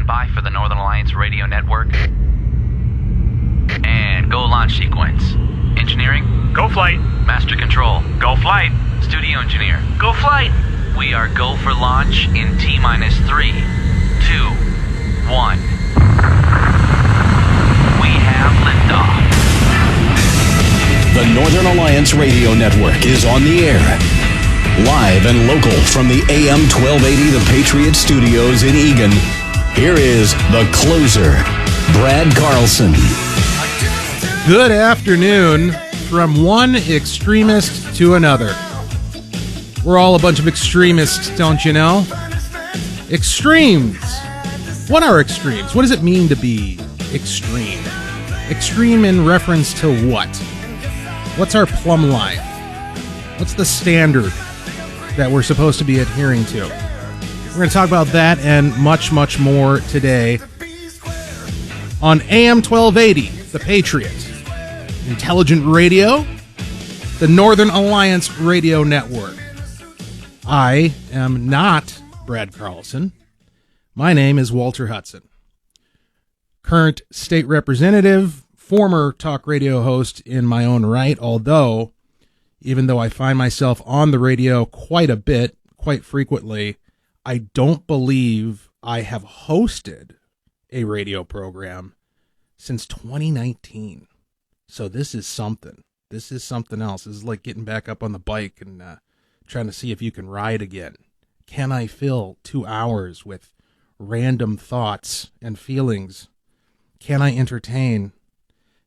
stand by for the Northern Alliance Radio Network. And go launch sequence. Engineering? Go flight. Master control? Go flight. Studio engineer? Go flight. We are go for launch in T-minus 3, 2, 1. We have liftoff. The Northern Alliance Radio Network is on the air. Live and local from the AM 1280 The Patriot Studios in Eagan, here is the closer, Brad Carlson. Good afternoon from one extremist to another. We're all a bunch of extremists, don't you know? Extremes. What are extremes? What does it mean to be extreme? Extreme in reference to what? What's our plumb line? What's the standard that we're supposed to be adhering to? We're going to talk about that and much, much more today on AM 1280, The Patriot. Intelligent radio, the Northern Alliance Radio Network. I am not Brad Carlson. My name is Walter Hudson. Current state representative, former talk radio host in my own right, although, even though I find myself on the radio quite a bit, quite frequently, I don't believe I have hosted a radio program since 2019. So this is something. This is something else. This is like getting back up on the bike and trying to see if you can ride again. Can I fill 2 hours with random thoughts and feelings? Can I entertain?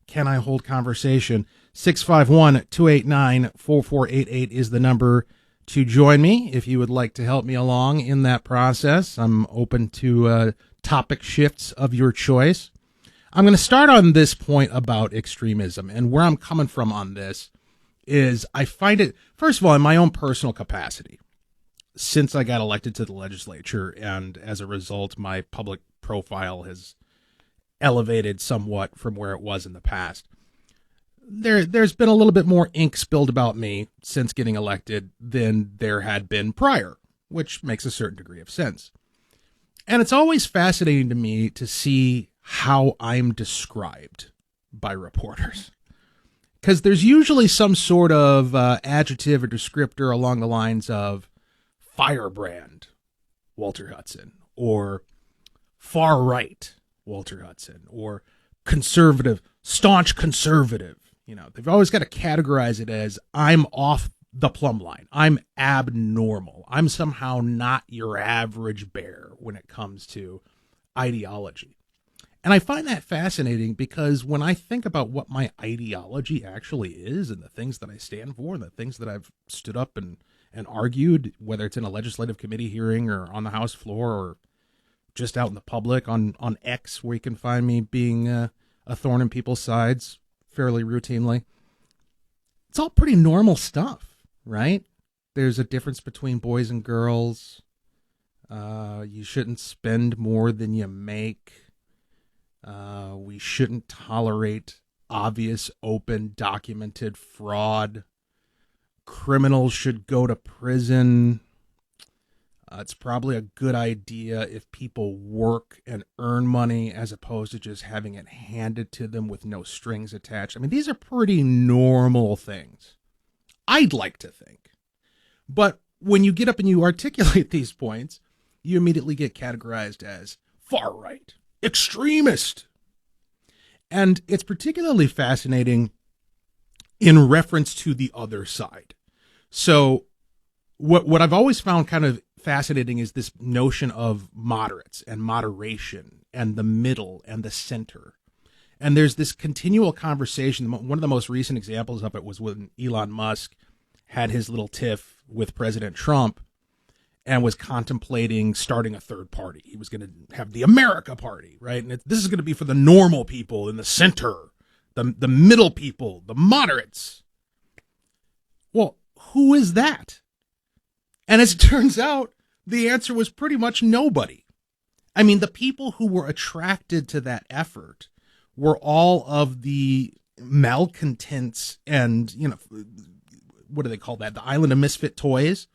Can I hold conversation? 651-289-4488 is the number to join me if you would like to help me along in that process. I'm open to topic shifts of your choice. I'm going to start on this point about extremism, and where I'm coming from on this is I find it, first of all, in my own personal capacity, since I got elected to the legislature, and as a result, my public profile has elevated somewhat from where it was in the past. There's been a little bit more ink spilled about me since getting elected than there had been prior, which makes a certain degree of sense. And it's always fascinating to me to see how I'm described by reporters. Because there's usually some sort of adjective or descriptor along the lines of firebrand Walter Hudson, or far right Walter Hudson, or conservative, staunch conservative. You know, they've always got to categorize it as I'm off the plumb line. I'm abnormal. I'm somehow not your average bear when it comes to ideology. And I find that fascinating because when I think about what my ideology actually is and the things that I stand for and the things that I've stood up and argued, whether it's in a legislative committee hearing or on the House floor or just out in the public on X, where you can find me being a thorn in people's sides fairly routinely, it's all pretty normal stuff, right? There's a difference between boys and girls. You shouldn't spend more than you make. We shouldn't tolerate obvious, open, documented fraud. Criminals should go to prison. It's probably a good idea if people work and earn money as opposed to just having it handed to them with no strings attached. I mean, these are pretty normal things, I'd like to think. But when you get up and you articulate these points, you immediately get categorized as far right, extremist. And it's particularly fascinating in reference to the other side. So what I've always found kind of fascinating is this notion of moderates and moderation and the middle and the center. And there's this continual conversation. One of the most recent examples of it was when Elon Musk had his little tiff with President Trump and was contemplating starting a third party. He was going to have the America Party, right? And this is going to be for the normal people in the center, the middle people, the moderates. Well, who is that? And as it turns out, the answer was pretty much nobody. I mean, the people who were attracted to that effort were all of the malcontents and, you know, what do they call that? The island of misfit toys.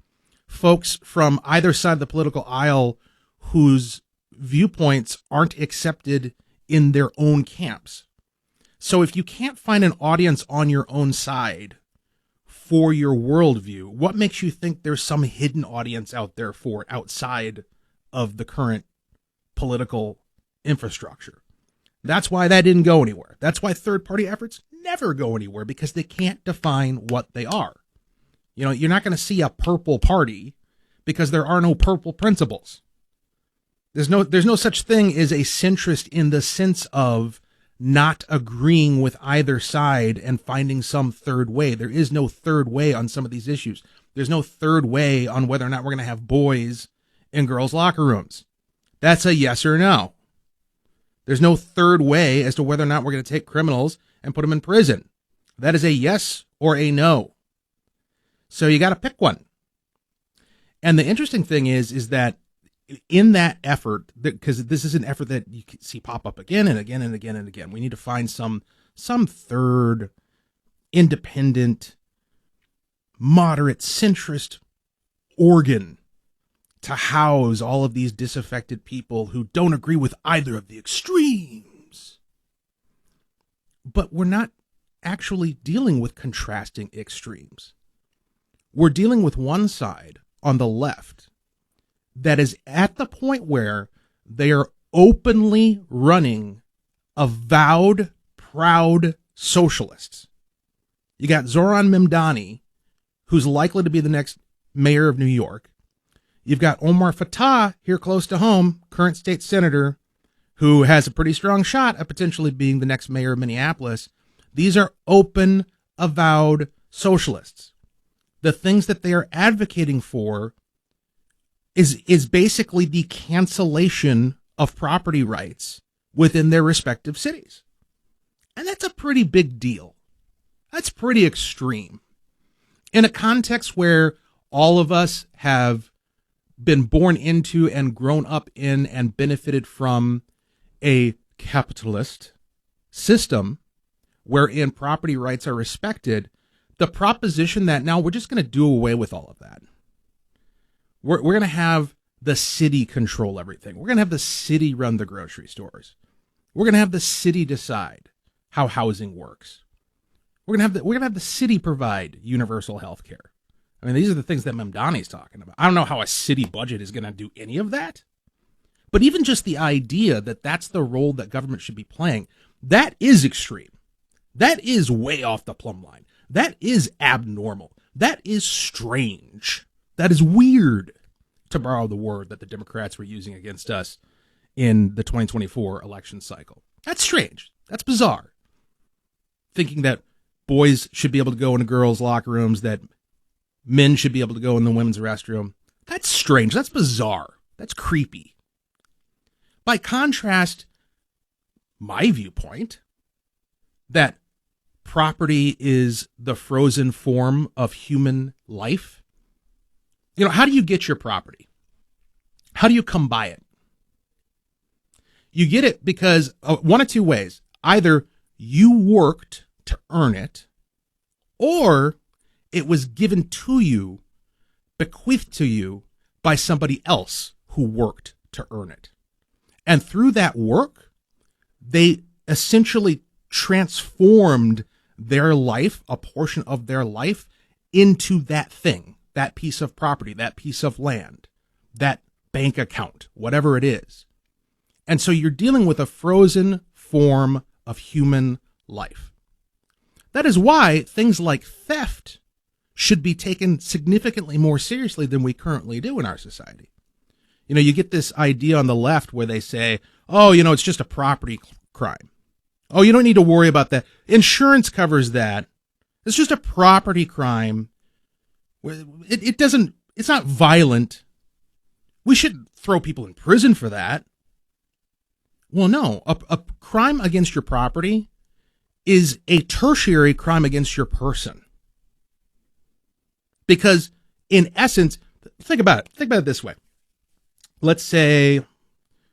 Folks from either side of the political aisle whose viewpoints aren't accepted in their own camps. So if you can't find an audience on your own side for your worldview, what makes you think there's some hidden audience out there for it outside of the current political infrastructure? That's why that didn't go anywhere. That's why third-party efforts never go anywhere, because they can't define what they are. You know, you're not going to see a purple party because there are no purple principles. There's no such thing as a centrist in the sense of not agreeing with either side and finding some third way. There is no third way on some of these issues. There's no third way on whether or not we're going to have boys in girls' locker rooms. That's a yes or no. There's no third way as to whether or not we're going to take criminals and put them in prison. That is a yes or a no. So you got to pick one. And the interesting thing is that in that effort, because this is an effort that you can see pop up again and again and again and again, we need to find some third, independent, moderate, centrist organ to house all of these disaffected people who don't agree with either of the extremes. But we're not actually dealing with contrasting extremes. We're dealing with one side on the left that is at the point where they are openly running avowed, proud socialists. You got Zoran Mimdani, who's likely to be the next mayor of New York. You've got Omar Fattah here close to home, current state senator, who has a pretty strong shot at potentially being the next mayor of Minneapolis. These are open, avowed socialists. The things that they are advocating for is basically the cancellation of property rights within their respective cities. And that's a pretty big deal. That's pretty extreme. In a context where all of us have been born into and grown up in and benefited from a capitalist system wherein property rights are respected, the proposition that now we're just going to do away with all of that. We're going to have the city control everything. We're going to have the city run the grocery stores. We're going to have the city decide how housing works. We're going to have the city provide universal health care. I mean, these are the things that Mamdani's talking about. I don't know how a city budget is going to do any of that. But even just the idea that that's the role that government should be playing, that is extreme. That is way off the plumb line. That is abnormal. That is strange. That is weird, to borrow the word that the Democrats were using against us in the 2024 election cycle. That's strange. That's bizarre. Thinking that boys should be able to go into girls' locker rooms, that men should be able to go in the women's restroom. That's strange. That's bizarre. That's creepy. By contrast, my viewpoint that property is the frozen form of human life. You know, how do you get your property? How do you come by it? You get it because one of two ways. Either you worked to earn it, or it was given to you, bequeathed to you by somebody else who worked to earn it. And through that work, they essentially transformed their life, a portion of their life, into that thing, that piece of property, that piece of land, that bank account, whatever it is. And so you're dealing with a frozen form of human life. That is why things like theft should be taken significantly more seriously than we currently do in our society. You know, you get this idea on the left where they say, oh, you know, it's just a property crime. Oh, you don't need to worry about that. Insurance covers that. It's just a property crime. It's not violent. We should throw people in prison for that. Well, no, a crime against your property is a tertiary crime against your person. Because in essence, think about it. Think about it this way. Let's say,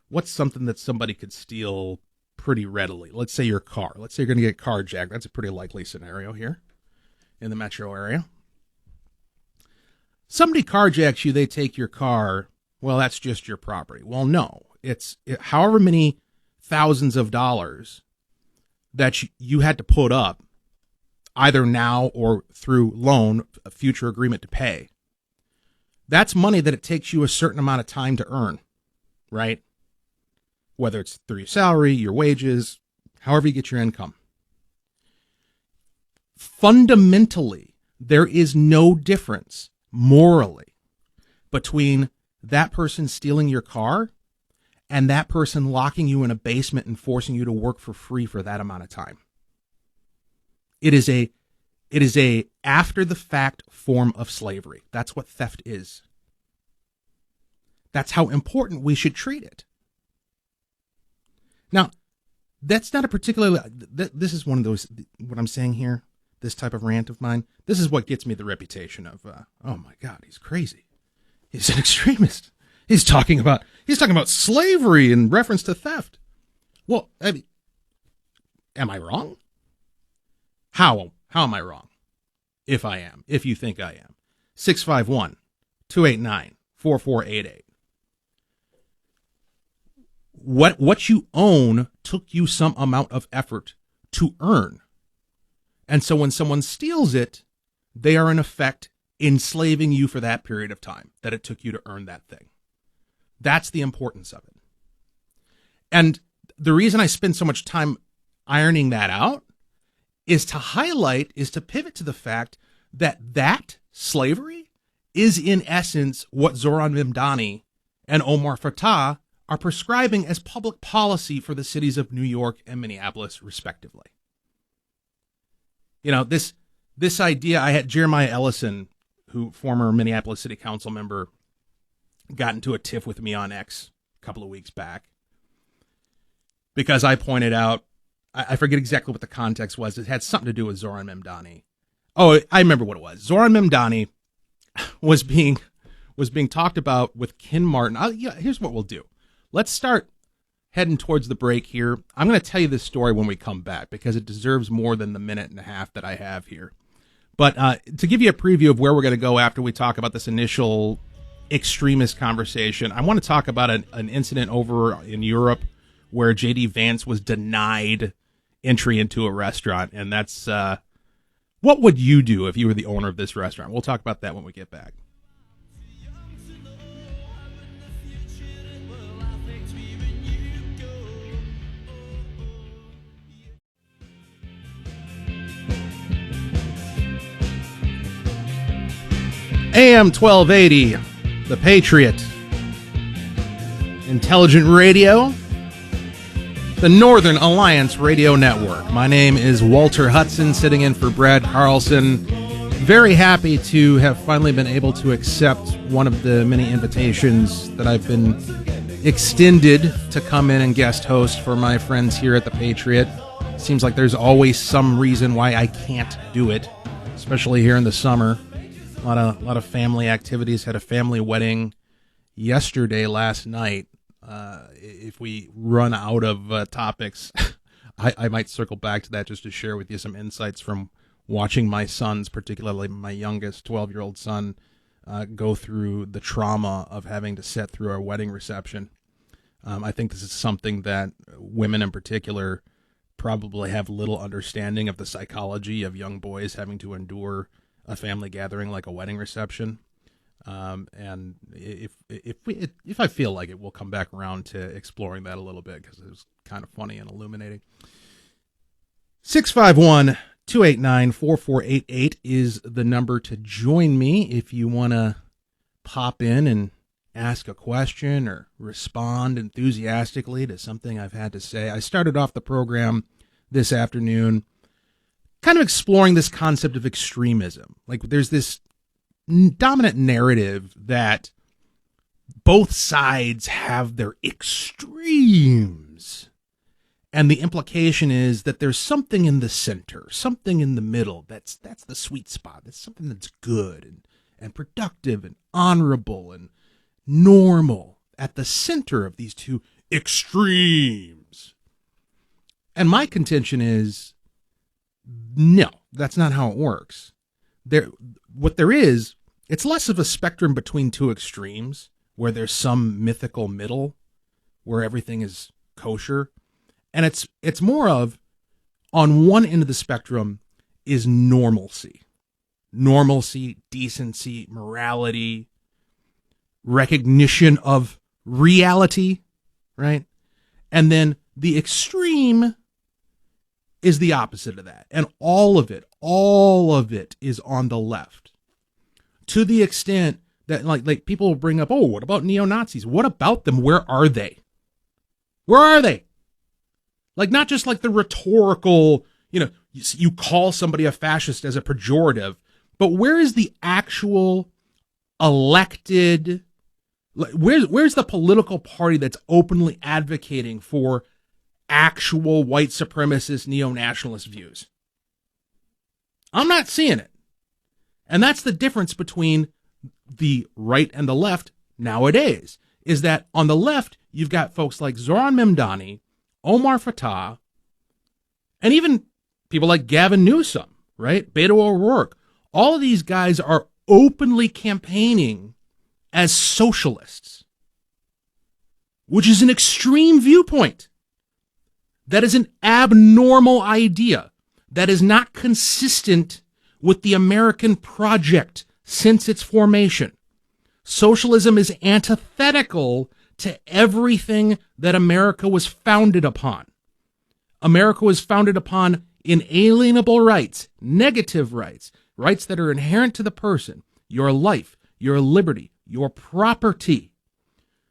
what's something that somebody could steal pretty readily? Let's say your car. Let's say you're going to get carjacked. That's a pretty likely scenario here in the metro area. Somebody carjacks you, they take your car. Well, that's just your property. Well, no. however many thousands of dollars that you had to put up, either now or through loan, a future agreement to pay. That's money that it takes you a certain amount of time to earn, right? Whether it's through your salary, your wages, however you get your income. Fundamentally, there is no difference morally between that person stealing your car and that person locking you in a basement and forcing you to work for free for that amount of time. It is a after the fact form of slavery. That's what theft is. That's how important we should treat it. Now, that's not a particularly, this is one of those, what I'm saying here, this type of rant of mine, this is what gets me the reputation of, oh my God, he's crazy. He's an extremist. He's talking about slavery in reference to theft. Well, I mean, am I wrong? How am I wrong? If I am, if you think I am. 651-289-4488. What you own took you some amount of effort to earn. And so when someone steals it, they are in effect enslaving you for that period of time that it took you to earn that thing. That's the importance of it. And the reason I spend so much time ironing that out is to pivot to the fact that slavery is in essence what Zoran Mimdani and Omar Fatah are prescribing as public policy for the cities of New York and Minneapolis, respectively. You know, this idea, I had Jeremiah Ellison, who former Minneapolis City Council member, got into a tiff with me on X a couple of weeks back because I pointed out, I forget exactly what the context was. It had something to do with Zoran Mimdani. Oh, I remember what it was. Zoran Mimdani was being talked about with Ken Martin. Here's what we'll do. Let's start heading towards the break here. I'm going to tell you this story when we come back because it deserves more than the minute and a half that I have here. But to give you a preview of where we're going to go after we talk about this initial extremist conversation, I want to talk about an incident over in Europe where J.D. Vance was denied entry into a restaurant. And that's, what would you do if you were the owner of this restaurant? We'll talk about that when we get back. AM 1280, The Patriot, Intelligent Radio, the Northern Alliance Radio Network. My name is Walter Hudson, sitting in for Brad Carlson. Very happy to have finally been able to accept one of the many invitations that I've been extended to come in and guest host for my friends here at The Patriot. Seems like there's always some reason why I can't do it, especially here in the summer. A lot of family activities. Had a family wedding last night. If we run out of topics, I might circle back to that just to share with you some insights from watching my sons, particularly my youngest 12-year-old son, go through the trauma of having to sit through our wedding reception. I think this is something that women in particular probably have little understanding of the psychology of young boys having to endure a family gathering like a wedding reception. And if I feel like it, we'll come back around to exploring that a little bit because it was kind of funny and illuminating. 651-289-4488 is the number to join me if you want to pop in and ask a question or respond enthusiastically to something I've had to say. I started off the program this afternoon kind of exploring this concept of extremism. Like there's this dominant narrative that both sides have their extremes. And the implication is that there's something in the center, something in the middle. That's the sweet spot. That's something that's good and productive and honorable and normal at the center of these two extremes. And my contention is, no, that's not how it works. What there is, it's less of a spectrum between two extremes where there's some mythical middle where everything is kosher. And it's more of, on one end of the spectrum is normalcy. Normalcy, decency, morality, recognition of reality, right? And then the extreme is the opposite of that. And all of it is on the left. To the extent that like people will bring up, oh, what about neo-Nazis? What about them? Where are they? Where are they? Like, not just like the rhetorical, you call somebody a fascist as a pejorative, but where is the actual elected, where's the political party that's openly advocating for actual white supremacist neo-nationalist views? I'm not seeing it. And that's the difference between the right and the left nowadays, is that on the left, you've got folks like Zoran Memdani, Omar Fattah, and even people like Gavin Newsom, right? Beto O'Rourke. All of these guys are openly campaigning as socialists, which is an extreme viewpoint. That is an abnormal idea. That is not consistent with the American project since its formation. Socialism is antithetical to everything that America was founded upon. America was founded upon inalienable rights, negative rights, rights that are inherent to the person, your life, your liberty, your property.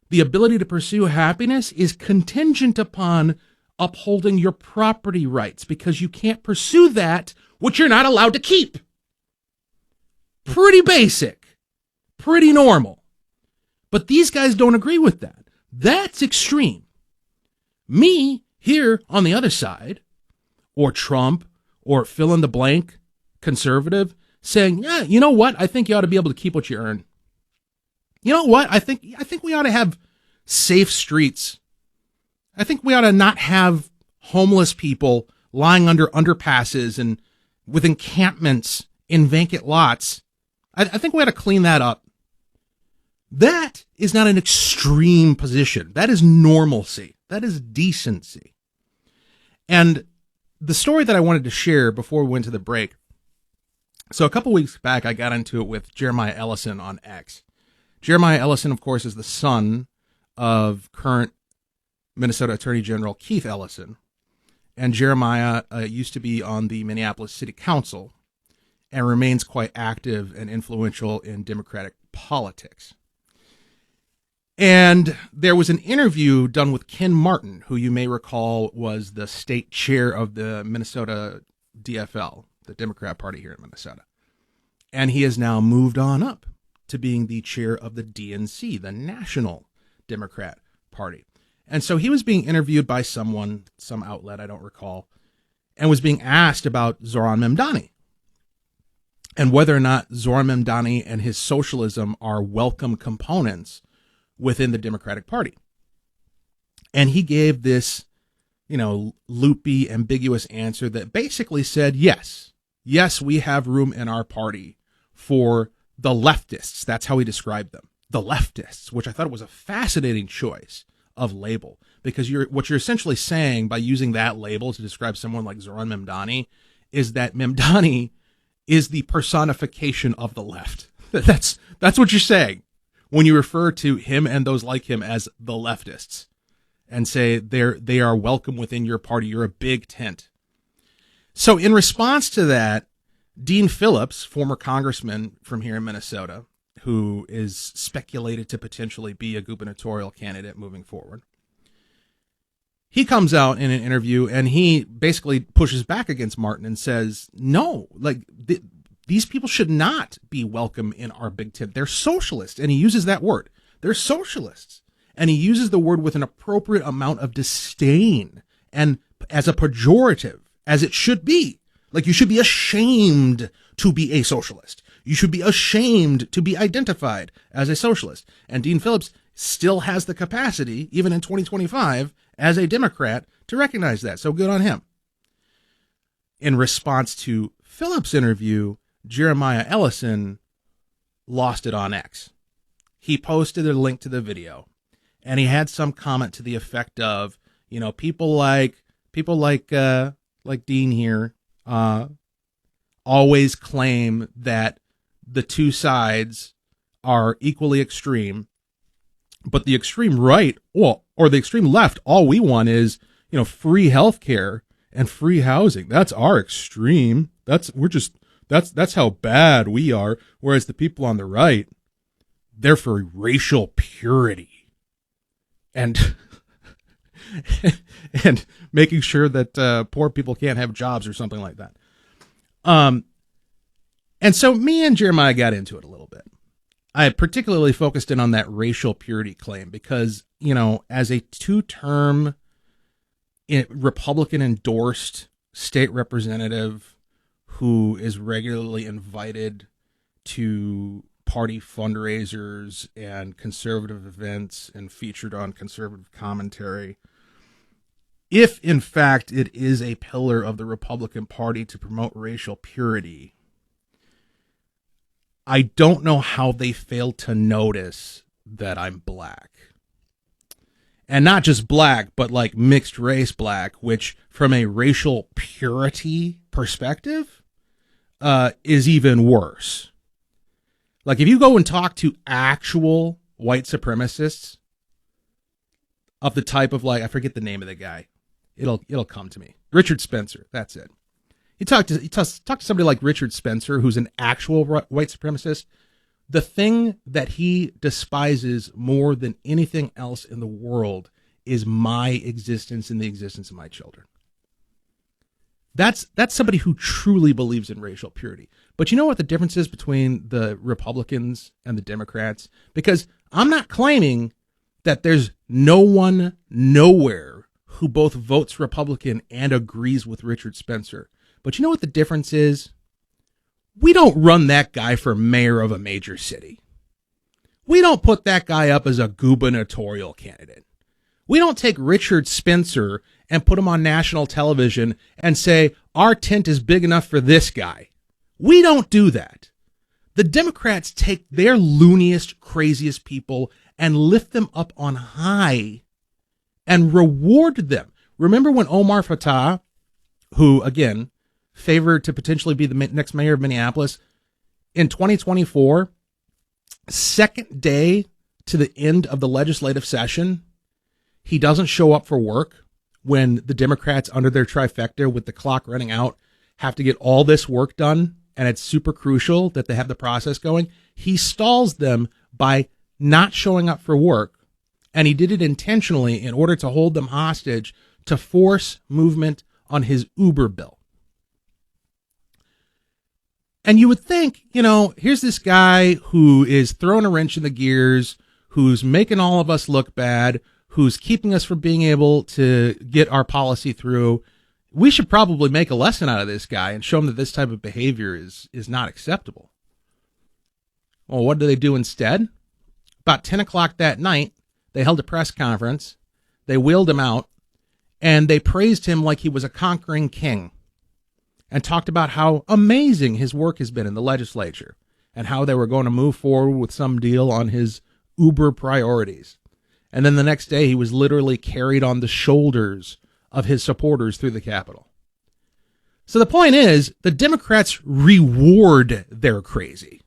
The ability to pursue happiness is contingent upon upholding your property rights, because you can't pursue that which you're not allowed to keep. Pretty basic, pretty normal. But these guys don't agree with that. That's extreme. Me, here on the other side, or Trump, or fill in the blank conservative, saying, yeah, you know what? I think you ought to be able to keep what you earn. You know what? I think we ought to have safe streets. I think we ought to not have homeless people lying under underpasses and with encampments in vacant lots. I think we ought to clean that up. That is not an extreme position. That is normalcy. That is decency. And the story that I wanted to share before we went to the break. So a couple weeks back, I got into it with Jeremiah Ellison on X. Jeremiah Ellison, of course, is the son of current Minnesota Attorney General Keith Ellison. And Jeremiah used to be on the Minneapolis City Council and remains quite active and influential in Democratic politics. And there was an interview done with Ken Martin, who you may recall was the state chair of the Minnesota DFL, the Democrat Party here in Minnesota. And he has now moved on up to being the chair of the DNC, the National Democrat Party. And so he was being interviewed by someone, some outlet, I don't recall, and was being asked about Zoran Memdani and whether or not Zoran Memdani and his socialism are welcome components within the Democratic Party. And he gave this, loopy, ambiguous answer that basically said, yes, we have room in our party for the leftists. That's how he described them, the leftists, which I thought was a fascinating choice of label, because what you're essentially saying by using that label to describe someone like Zoran Memdani is that Memdani is the personification of the left. That's what you're saying when you refer to him and those like him as the leftists and say they are welcome within your party. You're a big tent. So in response to that, Dean Phillips, former congressman from here in Minnesota, who is speculated to potentially be a gubernatorial candidate moving forward, he comes out in an interview and he basically pushes back against Martin and says, no, these people should not be welcome in our big tent. They're socialists. And he uses that word. They're socialists. And he uses the word with an appropriate amount of disdain and as a pejorative, as it should be. Like, you should be ashamed to be a socialist. You should be ashamed to be identified as a socialist. And Dean Phillips still has the capacity, even in 2025, as a Democrat, to recognize that. So good on him. In response to Phillips' interview, Jeremiah Ellison lost it on X. He posted a link to the video, and he had some comment to the effect of, people like Dean here always claim that the two sides are equally extreme, but the extreme right, or the extreme left, all we want is, free healthcare and free housing. That's our extreme. That's how bad we are. Whereas the people on the right, they're for racial purity and and making sure that poor people can't have jobs or something like that. And so me and Jeremiah got into it a little bit. I particularly focused in on that racial purity claim because, as a two-term Republican-endorsed state representative who is regularly invited to party fundraisers and conservative events and featured on conservative commentary, if in fact it is a pillar of the Republican Party to promote racial purity, I don't know how they failed to notice that I'm black. And not just black, but like mixed race black, which from a racial purity perspective is even worse. Like if you go and talk to actual white supremacists of the type of I forget the name of the guy. It'll come to me. Richard Spencer, that's it. You talk to somebody like Richard Spencer, who's an actual white supremacist. The thing that he despises more than anything else in the world is my existence and the existence of my children. That's somebody who truly believes in racial purity. But you know what the difference is between the Republicans and the Democrats? Because I'm not claiming that there's no one nowhere who both votes Republican and agrees with Richard Spencer. But you know what the difference is? We don't run that guy for mayor of a major city. We don't put that guy up as a gubernatorial candidate. We don't take Richard Spencer and put him on national television and say, our tent is big enough for this guy. We don't do that. The Democrats take their looniest, craziest people and lift them up on high and reward them. Remember when Omar Fattah, who, again, favored to potentially be the next mayor of Minneapolis, in 2024, second day to the end of the legislative session, he doesn't show up for work when the Democrats, under their trifecta with the clock running out, have to get all this work done, and it's super crucial that they have the process going. He stalls them by not showing up for work, and he did it intentionally in order to hold them hostage to force movement on his Uber bill. And you would think, here's this guy who is throwing a wrench in the gears, who's making all of us look bad, who's keeping us from being able to get our policy through. We should probably make a lesson out of this guy and show him that this type of behavior is not acceptable. Well, what do they do instead? About 10 o'clock that night, they held a press conference, they wheeled him out, and they praised him like he was a conquering king, and talked about how amazing his work has been in the legislature and how they were going to move forward with some deal on his Uber priorities. And then the next day, he was literally carried on the shoulders of his supporters through the Capitol. So the point is, the Democrats reward their crazy.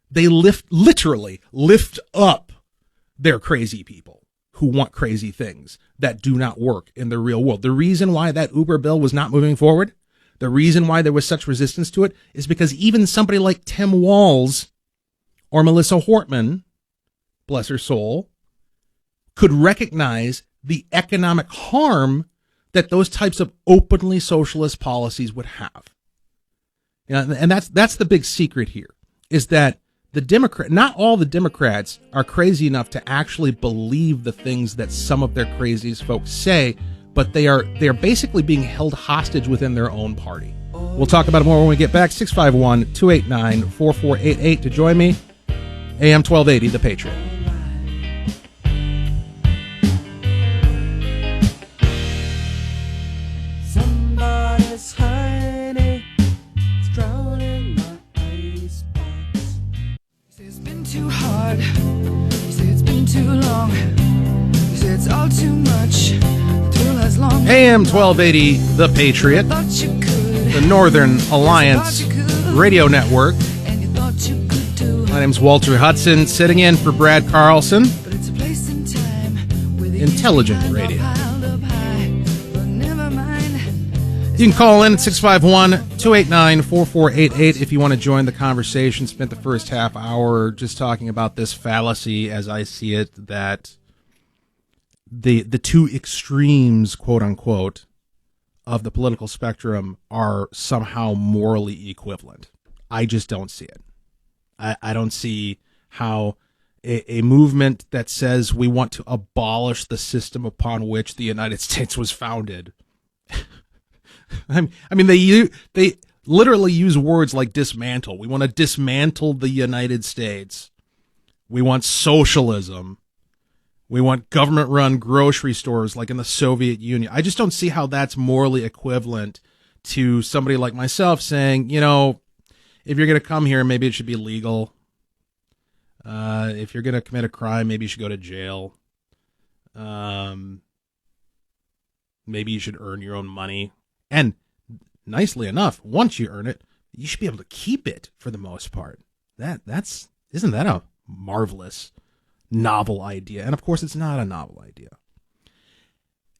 They literally lift up their crazy people who want crazy things that do not work in the real world. The reason why that Uber bill was not moving forward, the reason why there was such resistance to it, is because even somebody like Tim Walz or Melissa Hortman, bless her soul, could recognize the economic harm that those types of openly socialist policies would have. And that's the big secret here, is that not all the Democrats are crazy enough to actually believe the things that some of their craziest folks say, but they are basically being held hostage within their own party. We'll talk about it more when we get back. 651-289-4488 to join me. AM 1280, The Patriot. Somebody's hiding, it's drowning my icebox. Say it's been too hard, say it's been too long. it's all too much. The thrill has long AM 1280, The Patriot, thought you could. the Northern Alliance Radio Network. And you thought you could do. My name's Walter Hudson, sitting in for Brad Carlson. But it's a place in time where the Intelligent easy radio. piled up high. But never mind. You can call in at 651-289-4488 if you want to join the conversation. Spent the first half hour just talking about this fallacy, as I see it, that the two extremes, quote unquote, of the political spectrum are somehow morally equivalent. I just don't see it. I don't see how a movement that says we want to abolish the system upon which the United States was founded. I mean, they literally use words like dismantle. We want to dismantle the United States. We want socialism. We want government-run grocery stores like in the Soviet Union. I just don't see how that's morally equivalent to somebody like myself saying, you know, if you're going to come here, maybe it should be legal. If you're going to commit a crime, maybe you should go to jail. Maybe you should earn your own money. And nicely enough, once you earn it, you should be able to keep it for the most part. Isn't that a marvelous novel idea? And of course, it's not a novel idea.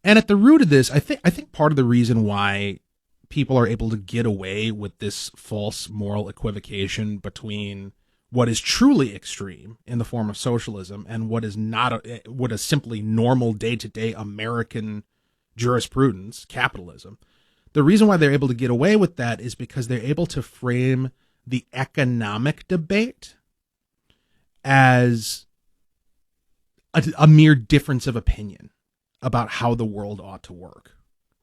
And at the root of this, I think part of the reason why people are able to get away with this false moral equivocation between what is truly extreme in the form of socialism and what is not what is simply normal day-to-day American jurisprudence, capitalism. The reason why they're able to get away with that is because they're able to frame the economic debate as a mere difference of opinion about how the world ought to work,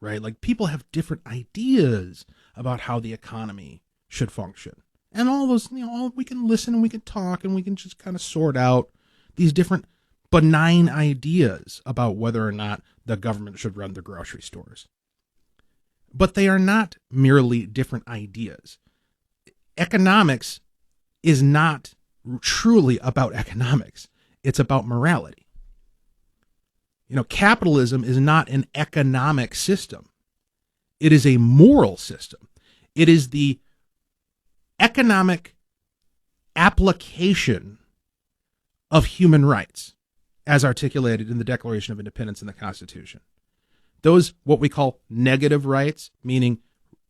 right? Like, people have different ideas about how the economy should function. And all those, we can listen and we can talk and we can just kind of sort out these different benign ideas about whether or not the government should run the grocery stores. But they are not merely different ideas. Economics is not truly about economics. It's about morality. Capitalism is not an economic system. It is a moral system. It is the economic application of human rights as articulated in the Declaration of Independence and the Constitution. Those, what we call negative rights, meaning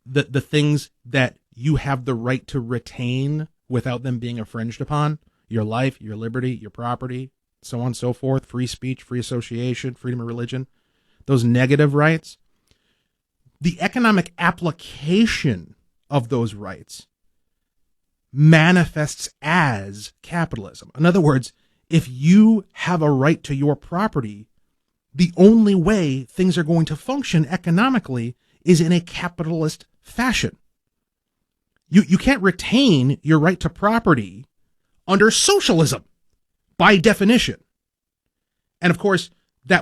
the things that you have the right to retain without them being infringed upon, your life, your liberty, your property, so on and so forth, free speech, free association, freedom of religion, those negative rights, the economic application of those rights manifests as capitalism. In other words, if you have a right to your property, the only way things are going to function economically is in a capitalist fashion. You can't retain your right to property under socialism by definition. And of course,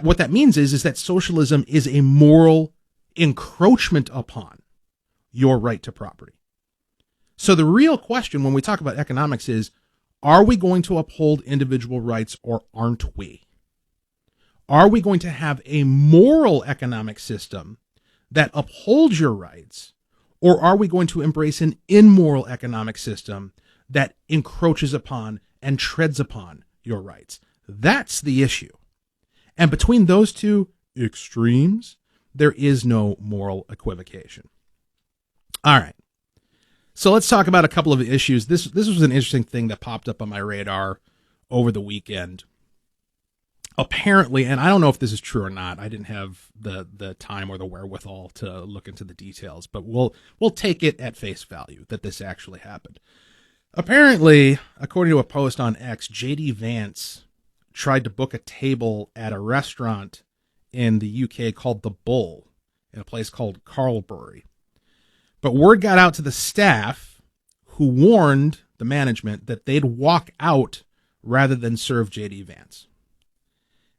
what that means is that socialism is a moral encroachment upon your right to property. So the real question when we talk about economics is, are we going to uphold individual rights or aren't we? Are we going to have a moral economic system that upholds your rights, or are we going to embrace an immoral economic system that encroaches upon and treads upon your rights? That's the issue. And between those two extremes, there is no moral equivocation. All right. So let's talk about a couple of issues. This was an interesting thing that popped up on my radar over the weekend. Apparently, and I don't know if this is true or not, I didn't have the time or the wherewithal to look into the details, but we'll take it at face value that this actually happened. Apparently, according to a post on X, J.D. Vance tried to book a table at a restaurant in the UK called The Bull, in a place called Carlsbury. But word got out to the staff, who warned the management that they'd walk out rather than serve J.D. Vance.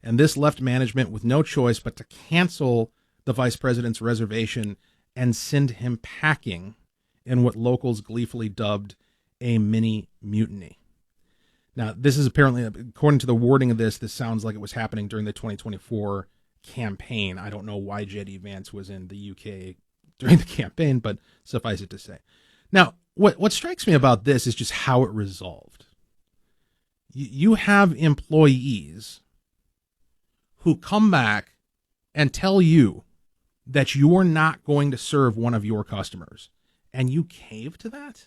And this left management with no choice but to cancel the vice president's reservation and send him packing in what locals gleefully dubbed a mini mutiny. Now, this is apparently, according to the wording of this sounds like it was happening during the 2024 campaign. I don't know why J.D. Vance was in the UK during the campaign, but suffice it to say. Now, what strikes me about this is just how it resolved. You have employees who come back and tell you that you're not going to serve one of your customers, and you cave to that?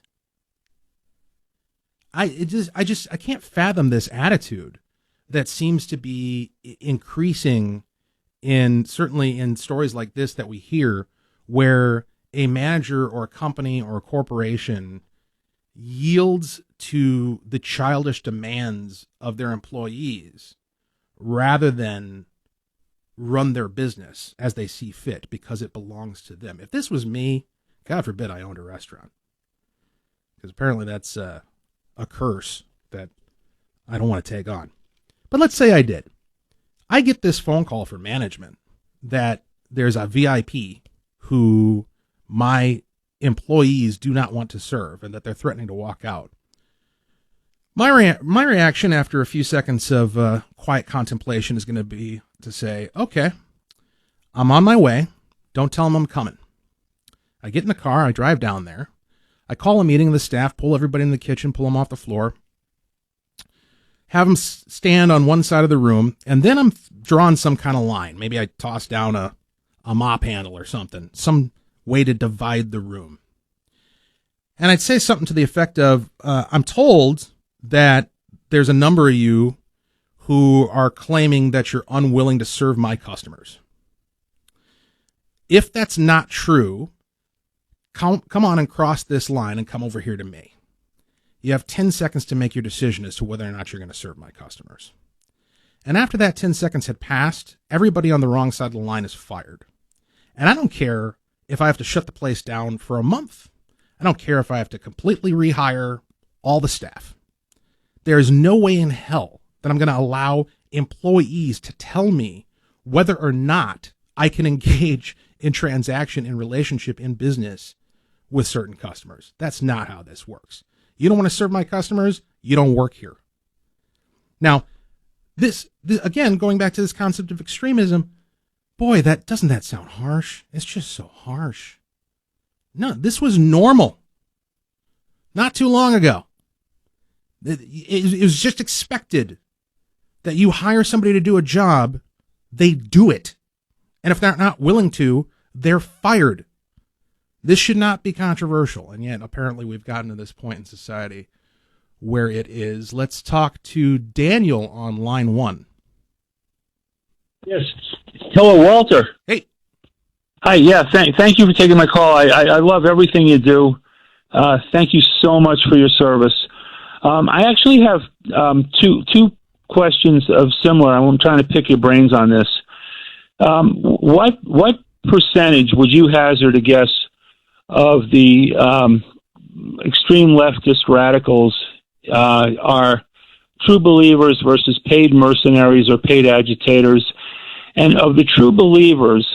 I can't fathom this attitude that seems to be increasing certainly in stories like this that we hear, where a manager or a company or a corporation yields to the childish demands of their employees rather than run their business as they see fit because it belongs to them. If this was me, God forbid I owned a restaurant, because apparently that's a curse that I don't want to take on. But let's say I did. I get this phone call from management that there's a VIP who my employees do not want to serve and that they're threatening to walk out. My reaction after a few seconds of quiet contemplation is going to be to say, okay, I'm on my way. Don't tell them I'm coming. I get in the car. I drive down there. I call a meeting of the staff, pull everybody in the kitchen, pull them off the floor, have them stand on one side of the room, and then I'm drawing some kind of line. Maybe I toss down a mop handle or something, some way to divide the room. And I'd say something to the effect of, I'm told that there's a number of you who are claiming that you're unwilling to serve my customers. If that's not true, come on and cross this line and come over here to me. You have 10 seconds to make your decision as to whether or not you're going to serve my customers. And after that 10 seconds had passed, everybody on the wrong side of the line is fired. And I don't care if I have to shut the place down for a month. I don't care if I have to completely rehire all the staff. There is no way in hell that I'm going to allow employees to tell me whether or not I can engage in transaction, in relationship, in business with certain customers. That's not how this works. You don't want to serve my customers, you don't work here. Now, this again, going back to this concept of extremism, boy, doesn't that sound harsh? It's just so harsh. No, this was normal. Not too long ago. It was just expected that you hire somebody to do a job, they do it. And if they're not willing to, they're fired. This should not be controversial, and yet apparently we've gotten to this point in society where it is. Let's talk to Daniel on line 1. Yes. Hello, Walter. Hey. Hi. Yeah. Thank you for taking my call. I love everything you do. Thank you so much for your service. I actually have two questions of similar. I'm trying to pick your brains on this. What percentage would you hazard a guess of the extreme leftist radicals are true believers versus paid mercenaries or paid agitators? And of the true believers,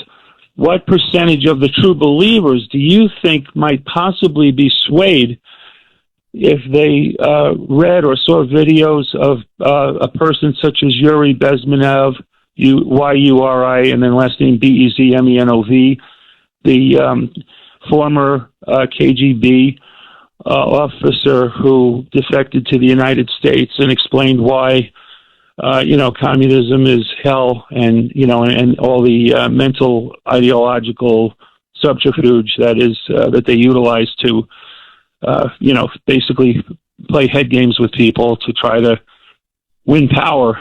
what percentage of the true believers do you think might possibly be swayed if they read or saw videos of a person such as Yuri Bezmenov, Y-U-R-I, and then last name B-E-Z-M-E-N-O-V, the former KGB officer who defected to the United States and explained why, communism is hell, and all the mental ideological subterfuge that they utilize to, basically play head games with people to try to win power.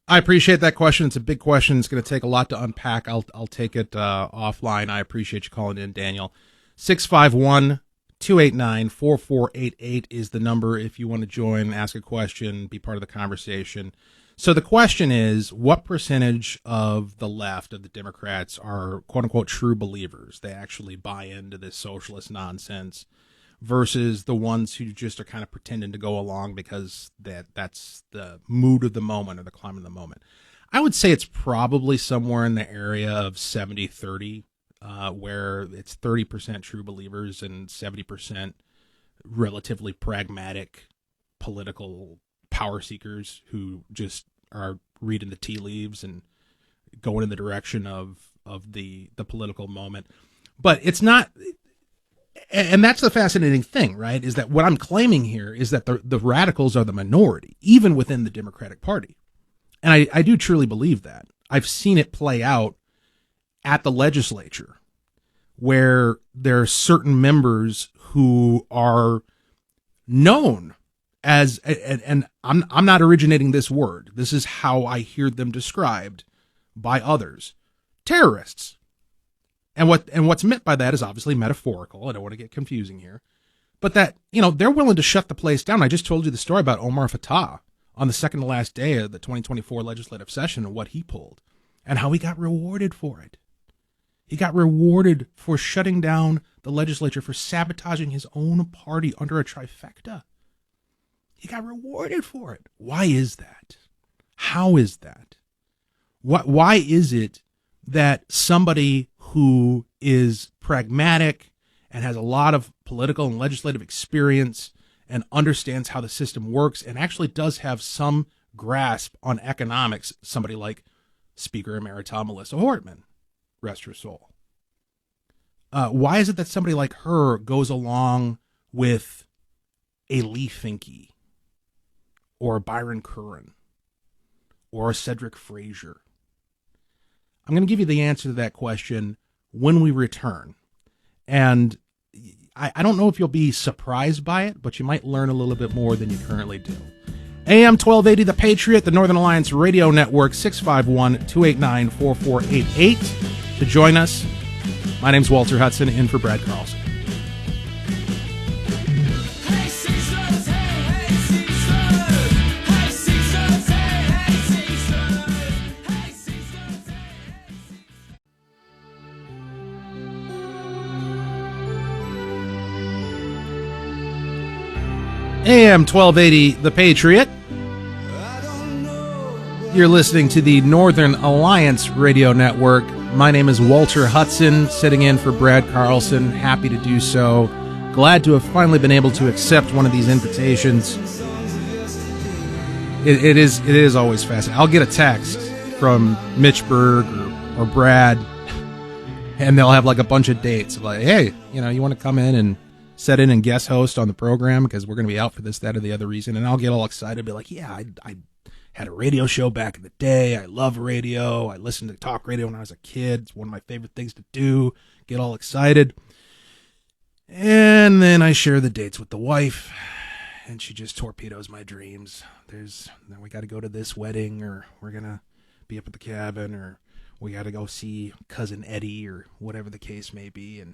I appreciate that question. It's a big question. It's going to take a lot to unpack. I'll take it offline. I appreciate you calling in, Daniel. 651-289-4488 is the number if you want to join, ask a question, be part of the conversation. So the question is, what percentage of the left, of the Democrats, are quote-unquote true believers? They actually buy into this socialist nonsense versus the ones who just are kind of pretending to go along because that's the mood of the moment or the climate of the moment. I would say it's probably somewhere in the area of 70-30, where it's 30% true believers and 70% relatively pragmatic political power seekers who just are reading the tea leaves and going in the direction of the political moment. But it's not, and that's the fascinating thing, right? Is that what I'm claiming here is that the radicals are the minority, even within the Democratic Party. And I do truly believe that. I've seen it play out at the legislature, where there are certain members who are known as, and I'm not originating this word. This is how I hear them described by others, terrorists. And what's meant by that is obviously metaphorical. I don't want to get confusing here, but that, they're willing to shut the place down. I just told you the story about Omar Fattah on the second to last day of the 2024 legislative session and what he pulled and how he got rewarded for it. He got rewarded for shutting down the legislature, for sabotaging his own party under a trifecta. He got rewarded for it. Why is that? How is that? Why is it that somebody who is pragmatic and has a lot of political and legislative experience and understands how the system works and actually does have some grasp on economics, somebody like Speaker Emerita Melissa Hortman, rest her soul. Why is it that somebody like her goes along with a Lee Finke or a Byron Curran or a Cedric Frazier? I'm going to give you the answer to that question when we return. And I don't know if you'll be surprised by it, but you might learn a little bit more than you currently do. AM 1280, The Patriot, the Northern Alliance Radio Network, 651-289-4488. To join us, my name's Walter Hudson, in for Brad Carlson. Hey, Caesars, hey, Caesars. Hey, Caesars, hey, Caesars. Hey, Caesars, AM 1280, The Patriot. You're listening to the Northern Alliance Radio Network. My name is Walter Hudson, sitting in for Brad Carlson. Happy to do so. Glad to have finally been able to accept one of these invitations. It is always fascinating. I'll get a text from Mitch Berg or Brad, and they'll have like a bunch of dates. Like, hey, you want to come in and set in and guest host on the program because we're going to be out for this, that, or the other reason. And I'll get all excited, be like, yeah, I had a radio show back in the day. I love radio. I listened to talk radio when I was a kid. It's one of my favorite things to do. Get all excited. And then I share the dates with the wife, and she just torpedoes my dreams. We got to go to this wedding, or we're going to be up at the cabin, or we got to go see Cousin Eddie, or whatever the case may be. And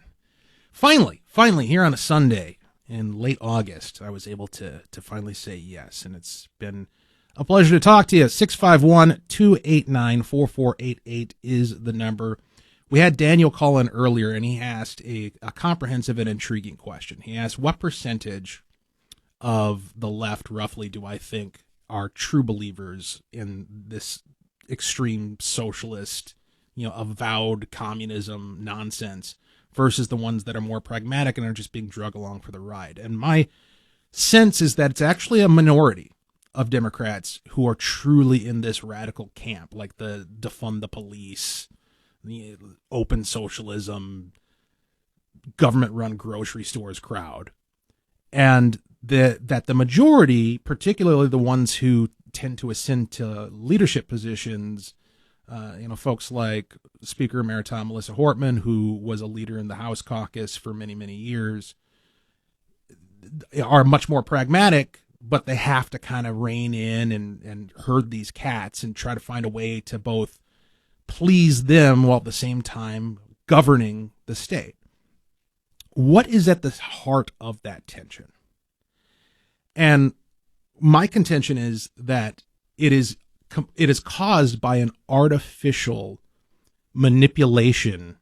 finally, here on a Sunday in late August, I was able to finally say yes. And it's been a pleasure to talk to you. 651-289-4488 is the number. We had Daniel call in earlier, and he asked a comprehensive and intriguing question. He asked, what percentage of the left, roughly, do I think are true believers in this extreme socialist, avowed communism nonsense versus the ones that are more pragmatic and are just being drug along for the ride? And my sense is that it's actually a minority of Democrats who are truly in this radical camp, like the defund the police, the open socialism, government-run grocery stores crowd. And that the majority, particularly the ones who tend to ascend to leadership positions, folks like Speaker Emerita Melissa Hortman, who was a leader in the House caucus for many, many years, are much more pragmatic, but they have to kind of rein in and herd these cats and try to find a way to both please them while at the same time governing the state. What is at the heart of that tension? And my contention is that it is caused by an artificial manipulation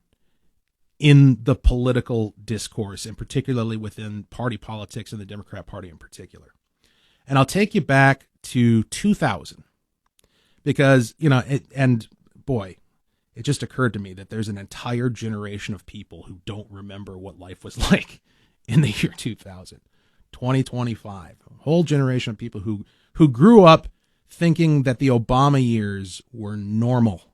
in the political discourse, and particularly within party politics and the Democrat Party in particular. And I'll take you back to 2000 because, it just occurred to me that there's an entire generation of people who don't remember what life was like in the year 2000. 2025. A whole generation of people who grew up thinking that the Obama years were normal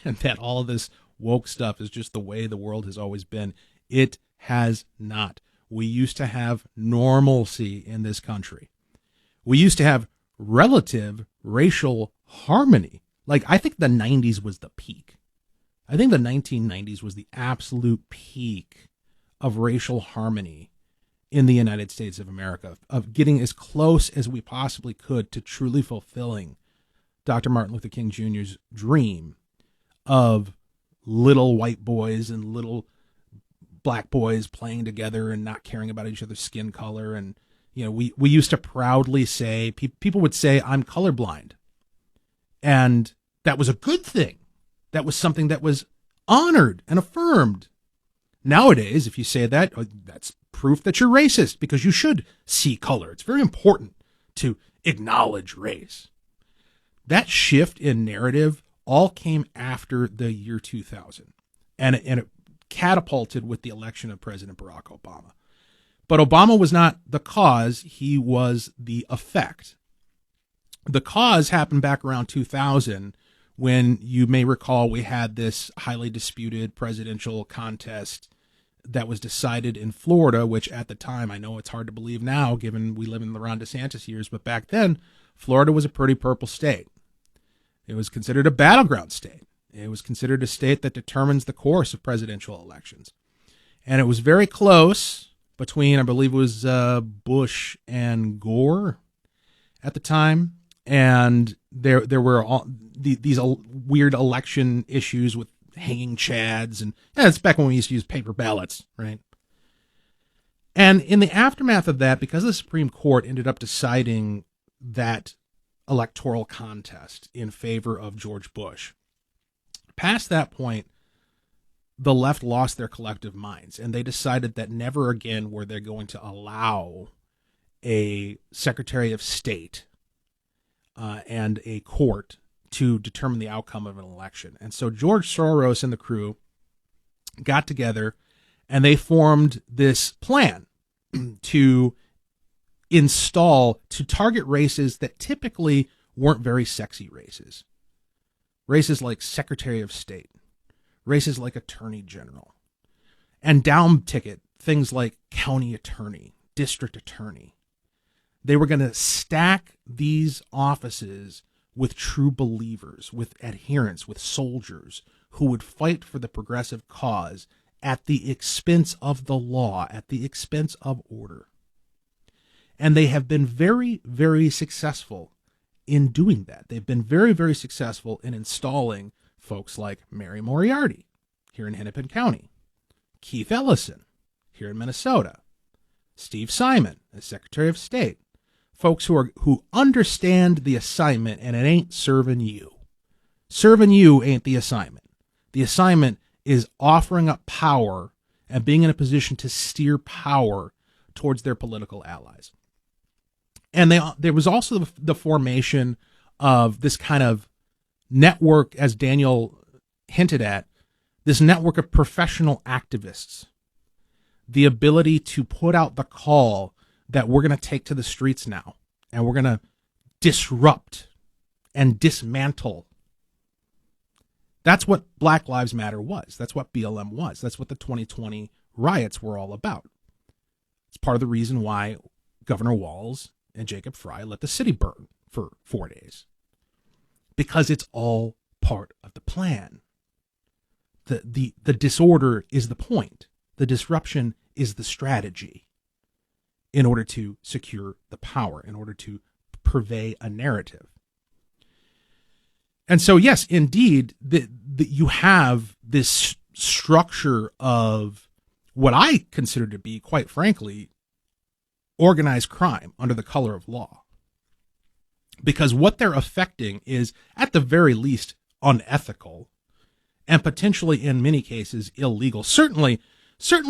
and that all of this woke stuff is just the way the world has always been. It has not. We used to have normalcy in this country. We used to have relative racial harmony. Like, I think the 90s was the peak. I think the 1990s was the absolute peak of racial harmony in the United States of America, of getting as close as we possibly could to truly fulfilling Dr. Martin Luther King Jr.'s dream of little white boys and little black boys playing together and not caring about each other's skin color. And, you know, we used to proudly say, people would say, I'm colorblind. And that was a good thing. That was something that was honored and affirmed. Nowadays, if you say that, that's proof that you're racist, because you should see color. It's very important to acknowledge race. That shift in narrative all came after the year 2000, and it catapulted with the election of President Barack Obama. But Obama was not the cause, he was the effect. The cause happened back around 2000, when, you may recall, we had this highly disputed presidential contest that was decided in Florida, which at the time, I know it's hard to believe now, given we live in the Ron DeSantis years, but back then, Florida was a pretty purple state. It was considered a battleground state. It was considered a state that determines the course of presidential elections. And it was very close between, I believe it was Bush and Gore at the time. And there were all these weird election issues with hanging chads, and it's back when we used to use paper ballots, right? And in the aftermath of that, because the Supreme Court ended up deciding that electoral contest in favor of George Bush, past that point, the left lost their collective minds, and they decided that never again were they going to allow a Secretary of State and a court to determine the outcome of an election. And so George Soros and the crew got together and they formed this plan to target races that typically weren't very sexy races. Races like Secretary of State, races like Attorney General, and down ticket things like County Attorney, District Attorney. They were going to stack these offices with true believers, with adherents, with soldiers who would fight for the progressive cause at the expense of the law, at the expense of order. And they have been very, very successful in doing that. They've been very, very successful in installing folks like Mary Moriarty here in Hennepin County, Keith Ellison here in Minnesota, Steve Simon as Secretary of State. Folks who understand the assignment, and it ain't serving you. Serving you ain't the assignment. The assignment is offering up power and being in a position to steer power towards their political allies. And there was also the formation of this kind of network, as Daniel hinted at, this network of professional activists. The ability to put out the call that we're going to take to the streets now, and we're going to disrupt and dismantle. That's what Black Lives Matter was. That's what BLM was. That's what the 2020 riots were all about. It's part of the reason why Governor Walz and Jacob Frey let the city burn for 4 days. Because it's all part of the plan. The disorder is the point. The disruption is the strategy, in order to secure the power, in order to purvey a narrative. And so, yes, indeed, you have this structure of what I consider to be, quite frankly, organized crime under the color of law. Because what they're affecting is, at the very least, unethical, and potentially, in many cases, illegal. Certainly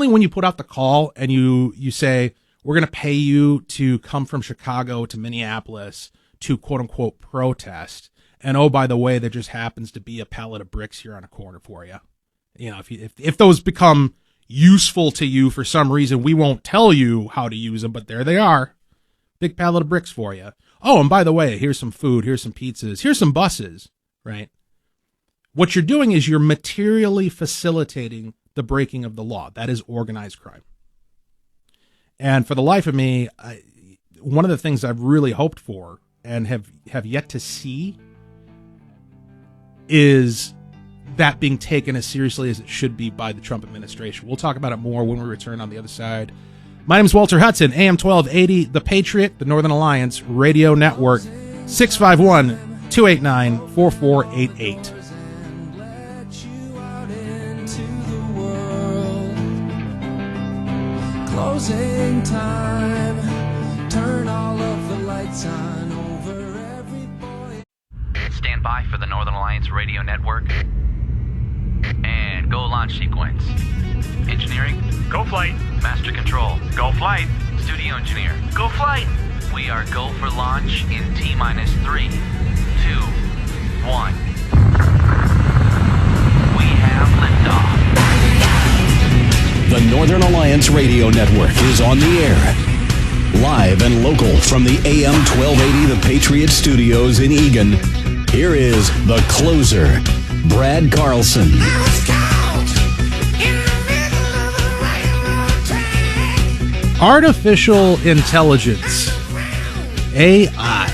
when you put out the call and you say, we're going to pay you to come from Chicago to Minneapolis to quote unquote protest. And oh, by the way, there just happens to be a pallet of bricks here on a corner for you. You know, if those become useful to you for some reason. We won't tell you how to use them, but there they are. Big pallet of bricks for you. Oh, and by the way, here's some food, here's some pizzas, here's some buses, right? What you're doing is you're materially facilitating the breaking of the law. That is organized crime. And for the life of me, one of the things I've really hoped for and have yet to see is that being taken as seriously as it should be by the Trump administration. We'll talk about it more when we return on the other side. My name is Walter Hudson, AM 1280, The Patriot, the Northern Alliance Radio Network, 651-289-4488. And let you out into the world. Closing time. Turn all of the lights on over every boy. Stand by for the Northern Alliance Radio Network. And go launch sequence. Engineering, Go flight. master control, Go flight. studio engineer. Go flight. We are go for launch in T-minus 3, 2, 1. We have liftoff. The Northern Alliance Radio Network is on the air. Live and local from the AM 1280 The Patriot Studios in Eagan. Here is the closer, Brad Carlson. Artificial intelligence, AI.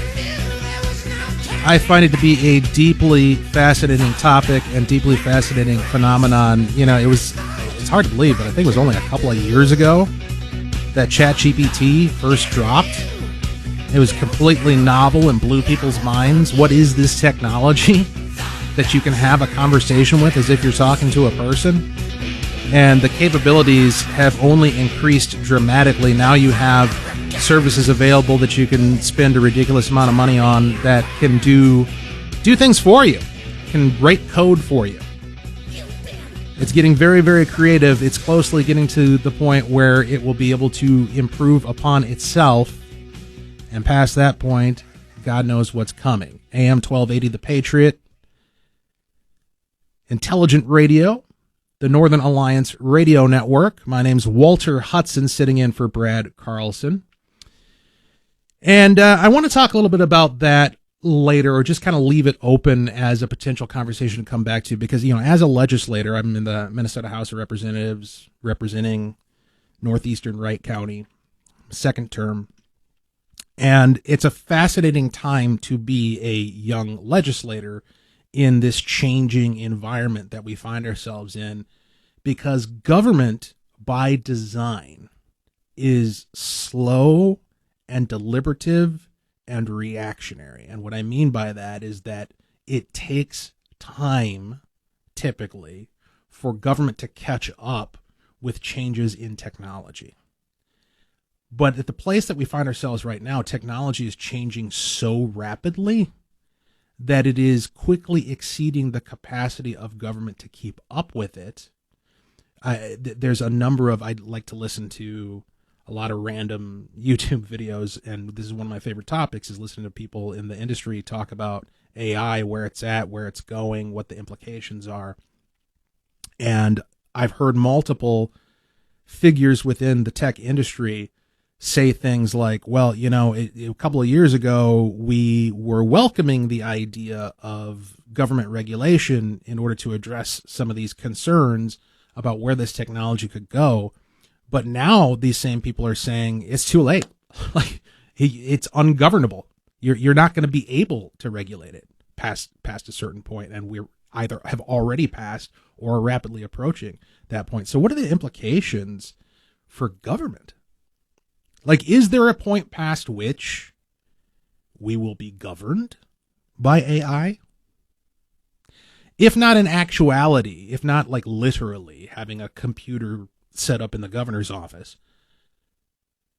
I find it to be a deeply fascinating topic and deeply fascinating phenomenon. You know, it's hard to believe, but I think it was only a couple of years ago that ChatGPT first dropped. It was completely novel and blew people's minds. What is this technology that you can have a conversation with as if you're talking to a person? And the capabilities have only increased dramatically. Now you have services available that you can spend a ridiculous amount of money on that can do things for you, can write code for you. It's getting very, very creative. It's closely getting to the point where it will be able to improve upon itself. And past that point, God knows what's coming. AM 1280 The Patriot, Intelligent Radio, the Northern Alliance Radio Network. My name's Walter Hudson, sitting in for Brad Carlson. And I want to talk a little bit about that later, or just kind of leave it open as a potential conversation to come back to, because, you know, as a legislator, I'm in the Minnesota House of Representatives representing Northeastern Wright County, second term. And it's a fascinating time to be a young legislator in this changing environment that we find ourselves in, because government by design is slow and deliberative and reactionary. And what I mean by that is that it takes time, typically, for government to catch up with changes in technology. But at the place that we find ourselves right now, technology is changing so rapidly that it is quickly exceeding the capacity of government to keep up with it. There's a number of, I'd like to listen to a lot of random YouTube videos, and this is one of my favorite topics, is listening to people in the industry talk about AI, where it's at, where it's going, what the implications are. And I've heard multiple figures within the tech industry say things like, well, you know, a couple of years ago, we were welcoming the idea of government regulation in order to address some of these concerns about where this technology could go. But now these same people are saying it's too late. Like, it's ungovernable. You're not going to be able to regulate it past a certain point, and we're either have already passed or are rapidly approaching that point. So what are the implications for government? Like, is there a point past which we will be governed by AI? If not in actuality, if not like literally having a computer set up in the governor's office,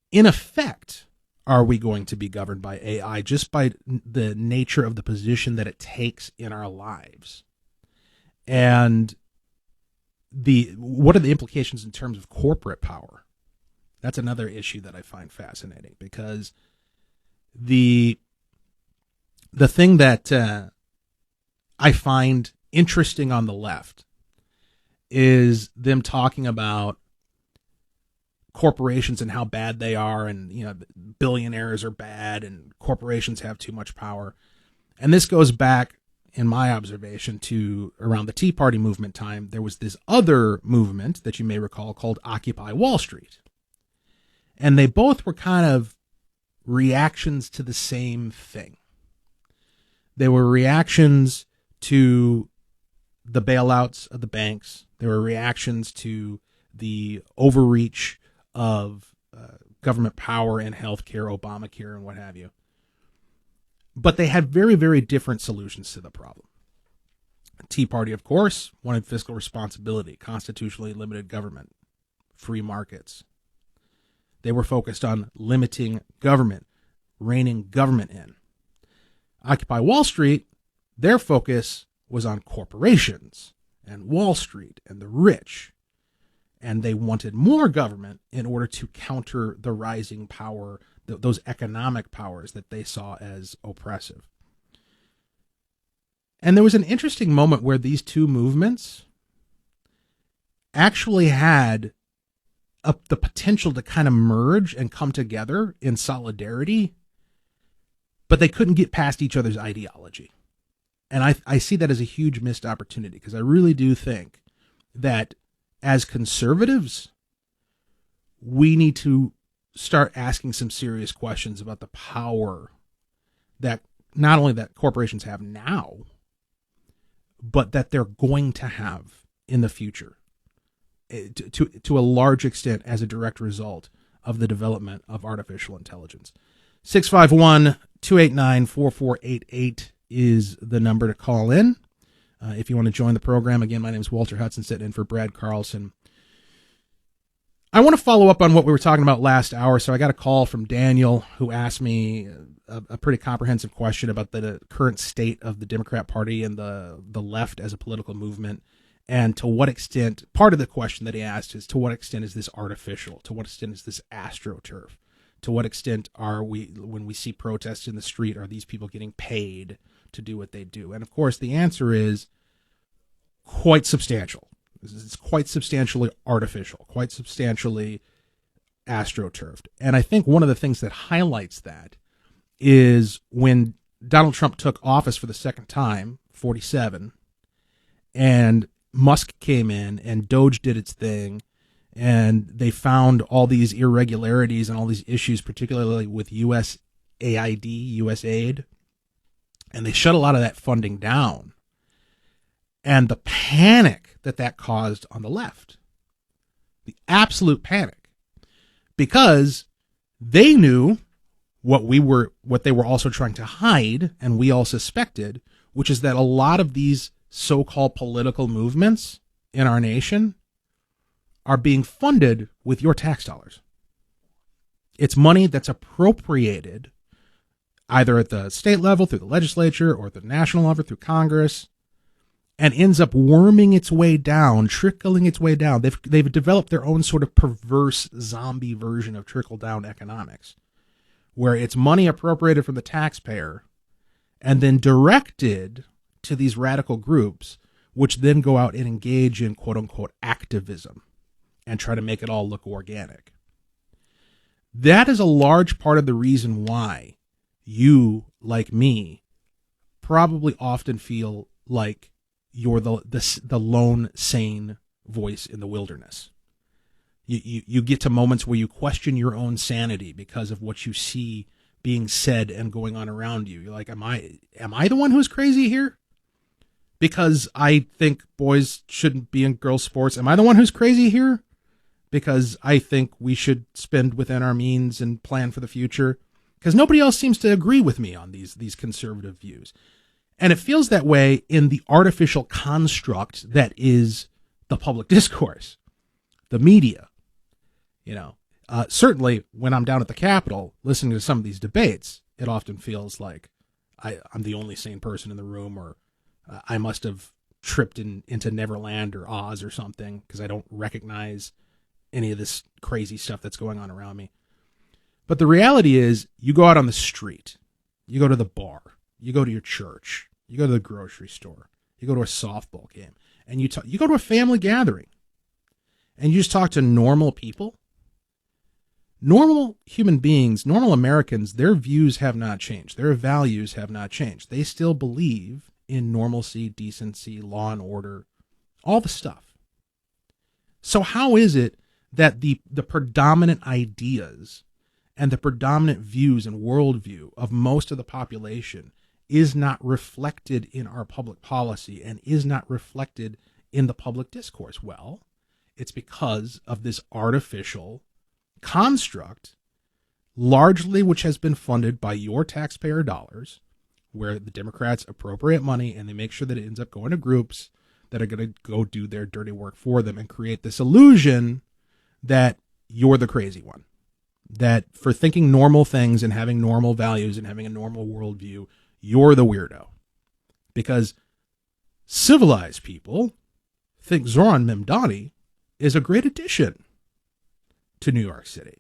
in effect, are we going to be governed by AI just by the nature of the position that it takes in our lives? And what are the implications in terms of corporate power? That's another issue that I find fascinating, because the thing that I find interesting on the left is them talking about corporations and how bad they are, and billionaires are bad and corporations have too much power. And this goes back, in my observation, to around the Tea Party movement time. There was this other movement that you may recall called Occupy Wall Street. And they both were kind of reactions to the same thing. They were reactions to the bailouts of the banks. They were reactions to the overreach of government power in healthcare, Obamacare, and what have you. But they had very, very different solutions to the problem. The Tea Party, of course, wanted fiscal responsibility, constitutionally limited government, free markets. They were focused on limiting government, reining government in. Occupy Wall Street, their focus was on corporations and Wall Street and the rich. And they wanted more government in order to counter the rising power, those economic powers that they saw as oppressive. And there was an interesting moment where these two movements actually had the potential to kind of merge and come together in solidarity, but they couldn't get past each other's ideology. And I see that as a huge missed opportunity, because I really do think that as conservatives, we need to start asking some serious questions about the power that not only that corporations have now, but that they're going to have in the future, to a large extent as a direct result of the development of artificial intelligence. 651-289-4488 is the number to call in. If you want to join the program. Again, my name is Walter Hudson, sitting in for Brad Carlson. I want to follow up on what we were talking about last hour. So I got a call from Daniel, who asked me a pretty comprehensive question about the current state of the Democrat Party and the left as a political movement. And to what extent, part of the question that he asked is, to what extent is this artificial? To what extent is this astroturf? To what extent are we, when we see protests in the street, are these people getting paid to do what they do? And of course, the answer is quite substantial. It's quite substantially artificial, quite substantially astroturfed. And I think one of the things that highlights that is when Donald Trump took office for the second time, 47, and Musk came in and Doge did its thing, and they found all these irregularities and all these issues, particularly with USAID, and they shut a lot of that funding down. And the panic that caused on the left, the absolute panic, because they knew what they were also trying to hide, and we all suspected, which is that a lot of these so-called political movements in our nation are being funded with your tax dollars. It's money that's appropriated either at the state level through the legislature or at the national level through Congress, and ends up worming its way down, trickling its way down. They've developed their own sort of perverse zombie version of trickle-down economics, where it's money appropriated from the taxpayer and then directed to these radical groups, which then go out and engage in quote-unquote activism and try to make it all look organic. That is a large part of the reason why you, like me, probably often feel like you're the lone sane voice in the wilderness. You get to moments where you question your own sanity because of what you see being said and going on around you. You're like, am I the one who's crazy here? Because I think boys shouldn't be in girls' sports. Am I the one who's crazy here? Because I think we should spend within our means and plan for the future. Because nobody else seems to agree with me on these conservative views. And it feels that way in the artificial construct that is the public discourse, the media. Certainly when I'm down at the Capitol listening to some of these debates, it often feels like I'm the only sane person in the room, or I must have tripped into Neverland or Oz or something because I don't recognize any of this crazy stuff that's going on around me. But the reality is, you go out on the street, you go to the bar, you go to your church, you go to the grocery store, you go to a softball game, and you go to a family gathering, and you just talk to normal people, Normal human beings, normal Americans, their views have not changed. Their values have not changed. They still believe in normalcy, decency, law and order, all the stuff. So how is it that the predominant ideas and the predominant views and worldview of most of the population is not reflected in our public policy and is not reflected in the public discourse? Well, it's because of this artificial construct, largely which has been funded by your taxpayer dollars, where the Democrats appropriate money and they make sure that it ends up going to groups that are going to go do their dirty work for them and create this illusion that you're the crazy one, that for thinking normal things and having normal values and having a normal worldview, you're the weirdo. Because civilized people think Zoran Memdani is a great addition to New York City.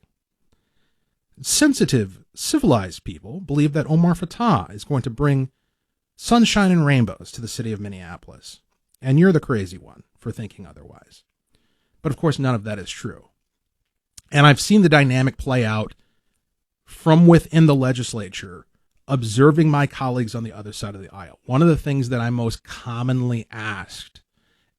Sensitive, civilized people believe that Omar Fattah is going to bring sunshine and rainbows to the city of Minneapolis. And you're the crazy one for thinking otherwise. But of course, none of that is true. And I've seen the dynamic play out from within the legislature, observing my colleagues on the other side of the aisle. One of the things that I'm most commonly asked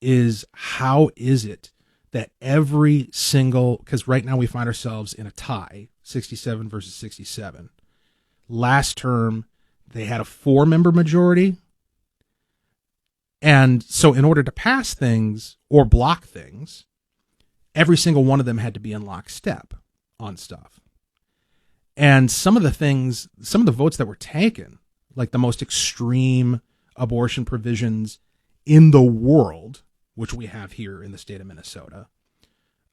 is, how is it that every single, because right now we find ourselves in a tie, 67 versus 67. Last term, they had a 4-member majority. And so in order to pass things or block things, every single one of them had to be in lockstep on stuff. And some of the votes that were taken, like the most extreme abortion provisions in the world, which we have here in the state of Minnesota,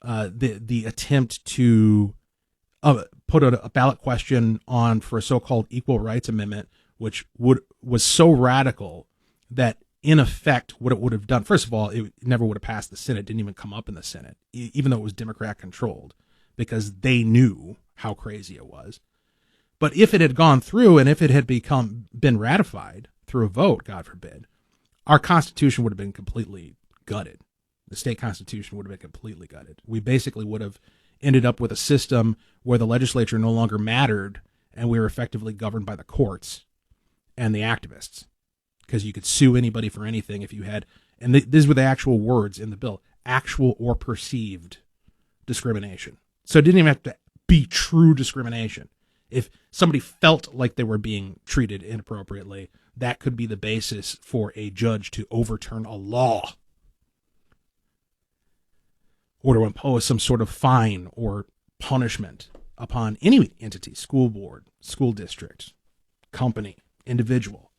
the attempt to put a ballot question on for a so-called equal rights amendment, which was so radical that in effect what it would have done, first of all, it never would have passed the Senate, didn't even come up in the Senate, even though it was Democrat controlled, because they knew how crazy it was. But if it had gone through and if it had been ratified through a vote, God forbid, our Constitution would have been completely gutted. The state constitution would have been completely gutted. We basically would have ended up with a system where the legislature no longer mattered and we were effectively governed by the courts and the activists, because you could sue anybody for anything if you had, and these were the actual words in the bill, actual or perceived discrimination. So it didn't even have to be true discrimination. If somebody felt like they were being treated inappropriately, that could be the basis for a judge to overturn a law or to impose some sort of fine or punishment upon any entity, school board, school district, company, individual.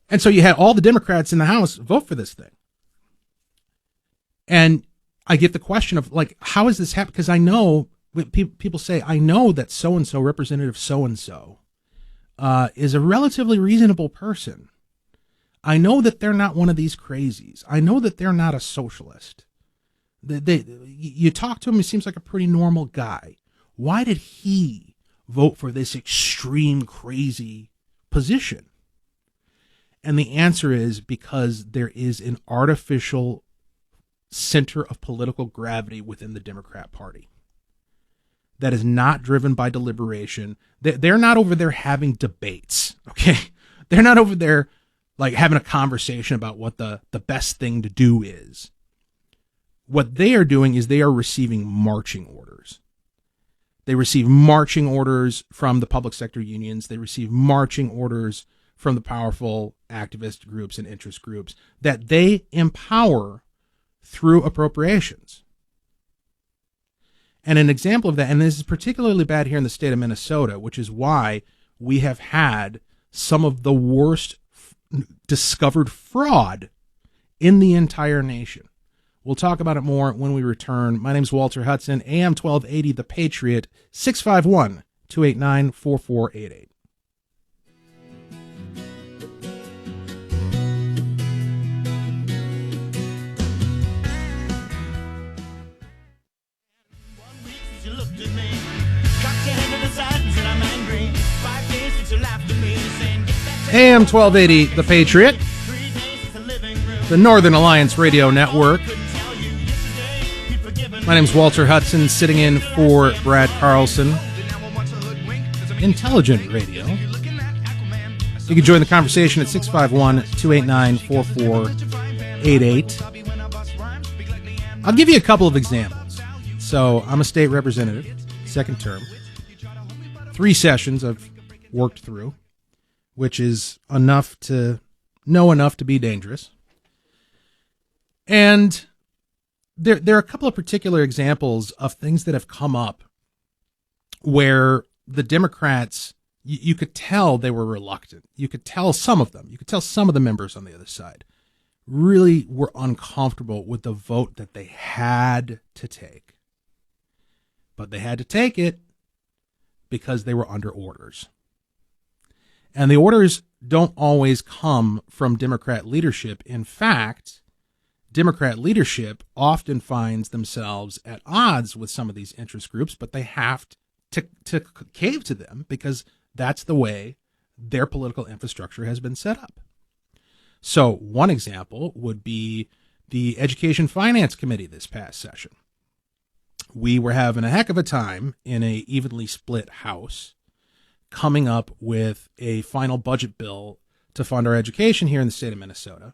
And so you had all the Democrats in the House vote for this thing. And I get the question of, like, how is this happening? Because I know, people say, I know that so-and-so, Representative so-and-so, is a relatively reasonable person. I know that they're not one of these crazies. I know that they're not a socialist. You talk to him, he seems like a pretty normal guy. Why did he vote for this extreme, crazy position? And the answer is because there is an artificial center of political gravity within the Democrat Party that is not driven by deliberation. They're not over there having debates, okay? They're not over there like having a conversation about what the best thing to do is. What they are doing is they are receiving marching orders. They receive marching orders from the public sector unions. They receive marching orders from the powerful activist groups and interest groups that they empower through appropriations. And an example of that, and this is particularly bad here in the state of Minnesota, which is why we have had some of the worst discovered fraud in the entire nation. We'll talk about it more when we return. My name is Walter Hudson, AM 1280, The Patriot, 651-289-4488. AM 1280, The Patriot, the Northern Alliance Radio Network. My name's Walter Hudson, sitting in for Brad Carlson. Intelligent Radio. You can join the conversation at 651-289-4488. I'll give you a couple of examples. So I'm a state representative, second term. 3 sessions I've worked through, which is enough to be dangerous. And there are a couple of particular examples of things that have come up where the Democrats, you could tell they were reluctant. You could tell some of them, some of the members on the other side really were uncomfortable with the vote that they had to take. But they had to take it because they were under orders. And the orders don't always come from Democrat leadership. In fact, Democrat leadership often finds themselves at odds with some of these interest groups, but they have to cave to them because that's the way their political infrastructure has been set up. So one example would be the Education Finance Committee this past session. We were having a heck of a time in a evenly split House coming up with a final budget bill to fund our education here in the state of Minnesota.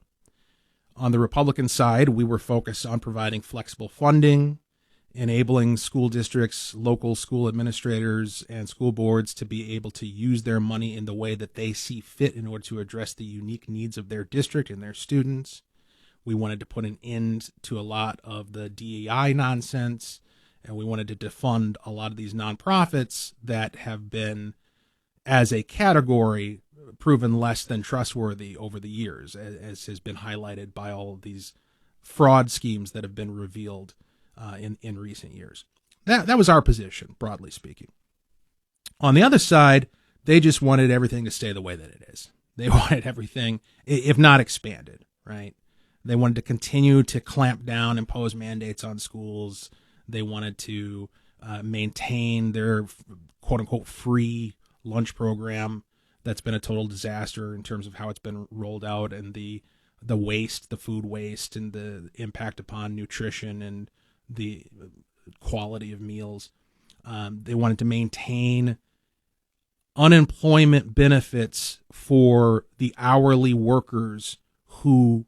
On the Republican side, we were focused on providing flexible funding, enabling school districts, local school administrators, and school boards to be able to use their money in the way that they see fit in order to address the unique needs of their district and their students. We wanted to put an end to a lot of the DEI nonsense, and we wanted to defund a lot of these nonprofits that have been, as a category, proven less than trustworthy over the years, as has been highlighted by all of these fraud schemes that have been revealed in recent years. That was our position, broadly speaking. On the other side, they just wanted everything to stay the way that it is. They wanted everything, if not expanded, right? They wanted to continue to clamp down, impose mandates on schools. They wanted to maintain their quote-unquote free lunch program that's been a total disaster in terms of how it's been rolled out, and the waste, the food waste, and the impact upon nutrition and the quality of meals. They wanted to maintain unemployment benefits for the hourly workers who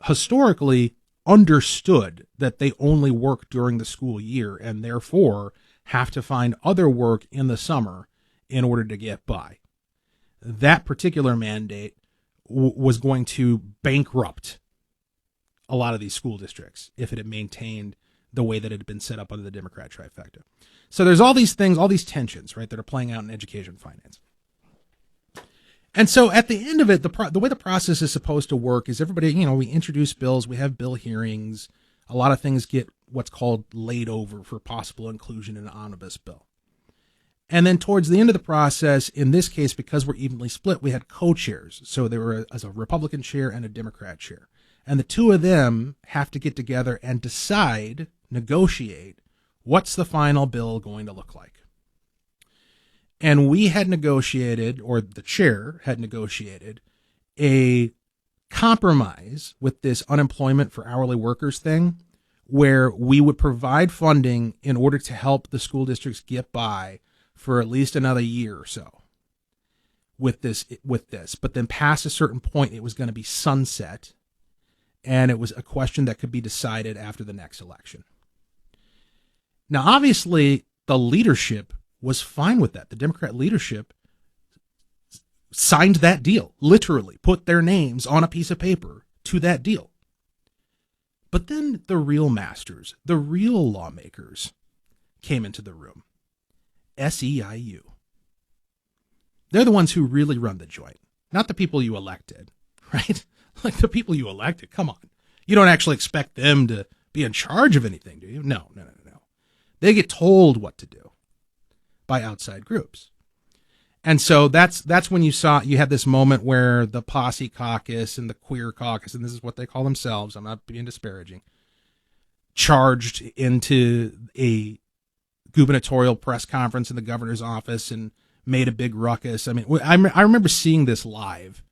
historically understood that they only work during the school year and therefore have to find other work in the summer in order to get by. That particular mandate was going to bankrupt a lot of these school districts if it had maintained the way that it had been set up under the Democrat trifecta. So there's all these things, all these tensions, right, that are playing out in education finance. And so at the end of it, the way the process is supposed to work is everybody, we introduce bills, we have bill hearings, a lot of things get what's called laid over for possible inclusion in an omnibus bill. And then towards the end of the process, in this case, because we're evenly split, we had co-chairs. So there were a Republican chair and a Democrat chair. And the two of them have to get together and decide, negotiate, what's the final bill going to look like. And we had negotiated, or the chair had negotiated, a compromise with this unemployment for hourly workers thing, where we would provide funding in order to help the school districts get by for at least another year or so with this, but then past a certain point, it was going to be sunset, and it was a question that could be decided after the next election. Now, obviously, the leadership was fine with that. The Democrat leadership signed that deal, literally put their names on a piece of paper to that deal. But then the real masters, the real lawmakers came into the room. SEIU. They're the ones who really run the joint, not the people you elected, right? Like the people you elected, come on. You don't actually expect them to be in charge of anything, do you? No. They get told what to do by outside groups. And so that's when you had this moment where the Posse Caucus and the Queer Caucus, and this is what they call themselves, I'm not being disparaging, charged into a gubernatorial press conference in the governor's office and made a big ruckus. I mean, I remember seeing this live,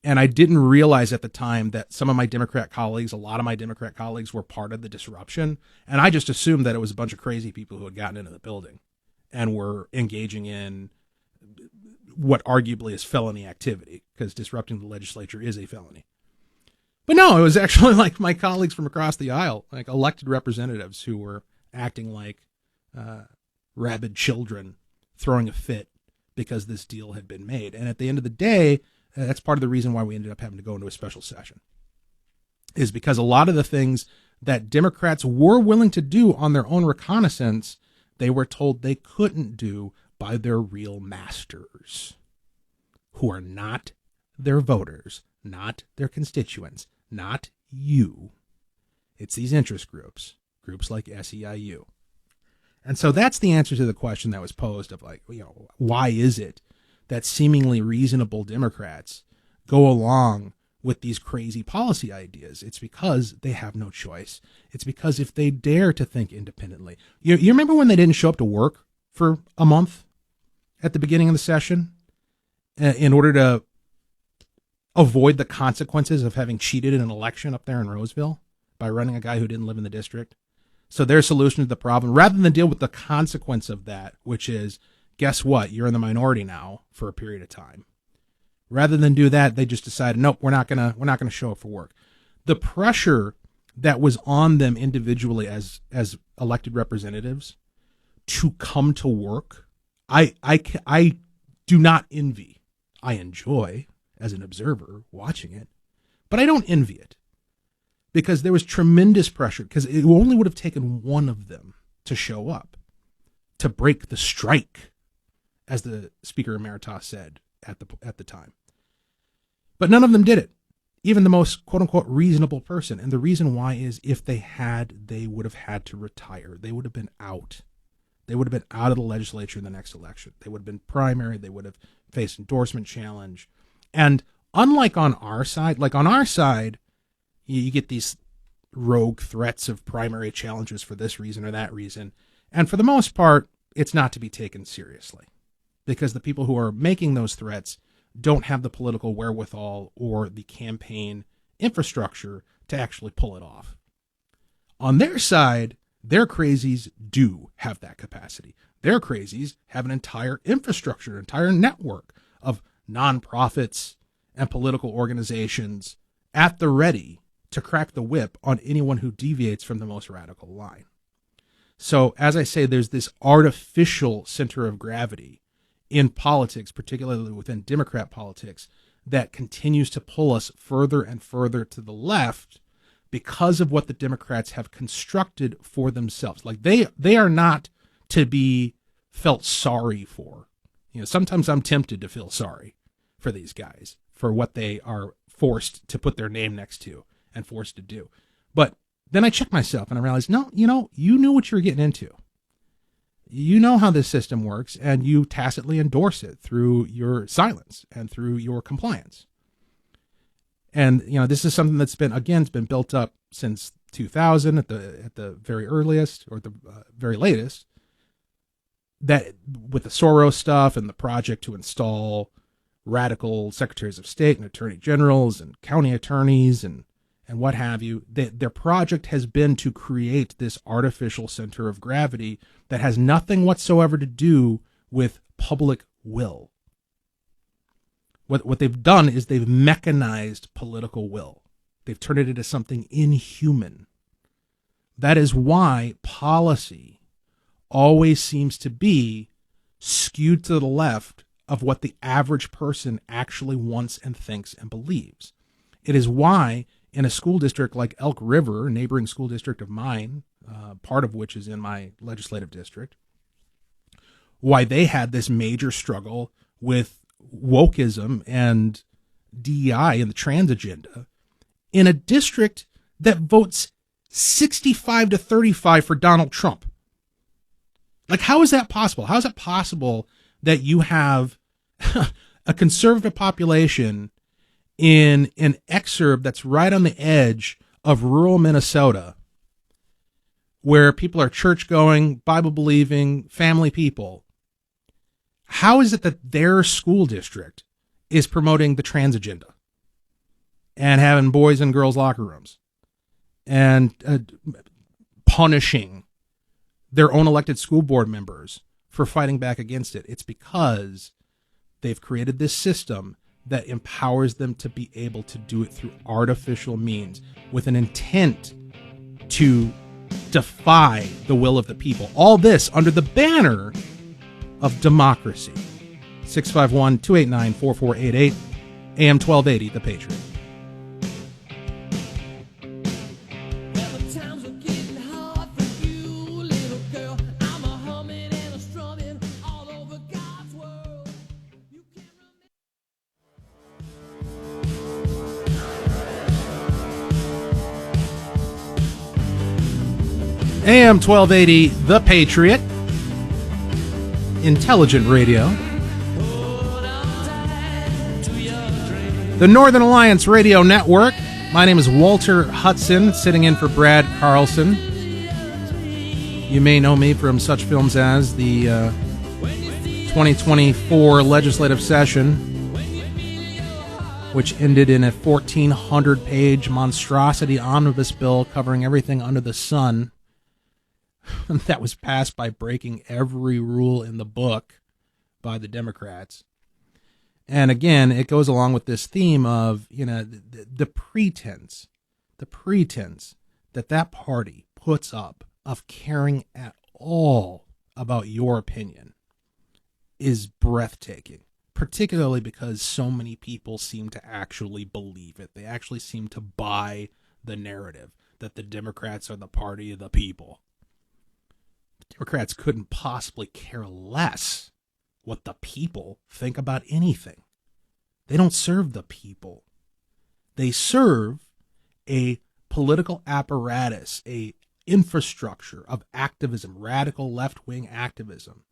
And I didn't realize at the time that some of my Democrat colleagues, a lot of my Democrat colleagues, were part of the disruption. And I just assumed that it was a bunch of crazy people who had gotten into the building and were engaging in what arguably is felony activity, because disrupting the legislature is a felony. But no, it was actually like my colleagues from across the aisle, like elected representatives who were acting like rabid children throwing a fit because this deal had been made. And at the end of the day, that's part of the reason why we ended up having to go into a special session, is because a lot of the things that Democrats were willing to do on their own reconnaissance, they were told they couldn't do by their real masters, who are not their voters, not their constituents, not you. It's these interest groups like SEIU. And so that's the answer to the question that was posed of, like, why is it that seemingly reasonable Democrats go along with these crazy policy ideas? It's because they have no choice. It's because if they dare to think independently. You remember when they didn't show up to work for a month at the beginning of the session in order to avoid the consequences of having cheated in an election up there in Roseville by running a guy who didn't live in the district? So their solution to the problem, rather than deal with the consequence of that, which is, guess what? You're in the minority now for a period of time. Rather than do that, they just decided, nope, we're not gonna show up for work. The pressure that was on them individually as elected representatives to come to work, I do not envy. I enjoy as an observer watching it, but I don't envy it, because there was tremendous pressure, because it only would have taken one of them to show up, to break the strike, as the Speaker Emeritus said at the time. But none of them did it, even the most quote-unquote reasonable person. And the reason why is, if they had, they would have had to retire. They would have been out. They would have been out of the legislature in the next election. They would have been primary. They would have faced endorsement challenge. And unlike on our side, you get these rogue threats of primary challenges for this reason or that reason. And for the most part, it's not to be taken seriously, because the people who are making those threats don't have the political wherewithal or the campaign infrastructure to actually pull it off. On their side, their crazies do have that capacity. Their crazies have an entire infrastructure, an entire network of nonprofits and political organizations at the ready to crack the whip on anyone who deviates from the most radical line. So, as I say, there's this artificial center of gravity in politics, particularly within Democrat politics, that continues to pull us further and further to the left because of what the Democrats have constructed for themselves. Like, they are not to be felt sorry for. Sometimes I'm tempted to feel sorry for these guys for what they are forced to put their name next to and forced to do. But then I check myself and I realize, no, you knew what you were getting into. You know how this system works, and you tacitly endorse it through your silence and through your compliance. And, this is something that's been built up since 2000 at the very earliest, or the very latest, that with the Soros stuff and the project to install radical secretaries of state and attorney generals and county attorneys and what have you, their project has been to create this artificial center of gravity that has nothing whatsoever to do with public will. What they've done is they've mechanized political will. They've turned it into something inhuman. That is why policy always seems to be skewed to the left of what the average person actually wants and thinks and believes. It is why in a school district like Elk River, a neighboring school district of mine, part of which is in my legislative district, why they had this major struggle with wokeism and DEI and the trans agenda in a district that votes 65 to 35 for Donald Trump. Like, how is that possible? How is it possible that you have a conservative population in an exurb that's right on the edge of rural Minnesota, where people are church-going, Bible-believing, family people? How is it that their school district is promoting the trans agenda? and having boys and girls locker rooms and punishing their own elected school board members for fighting back against it. It's because they've created this system that empowers them to be able to do it through artificial means with an intent to defy the will of the people. All this under the banner of democracy. 651-289-4488, AM 1280, The Patriot. Well, the times are getting hard for you, little girl. I'm a humming and a strumming all over God's world. You can't remember. AM 1280, The Patriot. Intelligent radio. The Northern Alliance Radio Network. My name is Walter Hudson, sitting in for Brad Carlson. You may know me from such films as the 2024 legislative session, which ended in a 1,400-page monstrosity omnibus bill covering everything under the sun. That was passed by breaking every rule in the book by the Democrats. And again, it goes along with this theme of, the pretense that party puts up of caring at all about your opinion is breathtaking, particularly because so many people seem to actually believe it. They actually seem to buy the narrative that the Democrats are the party of the people. Democrats couldn't possibly care less what the people think about anything. They don't serve the people. They serve a political apparatus, a infrastructure of activism, radical left-wing activism,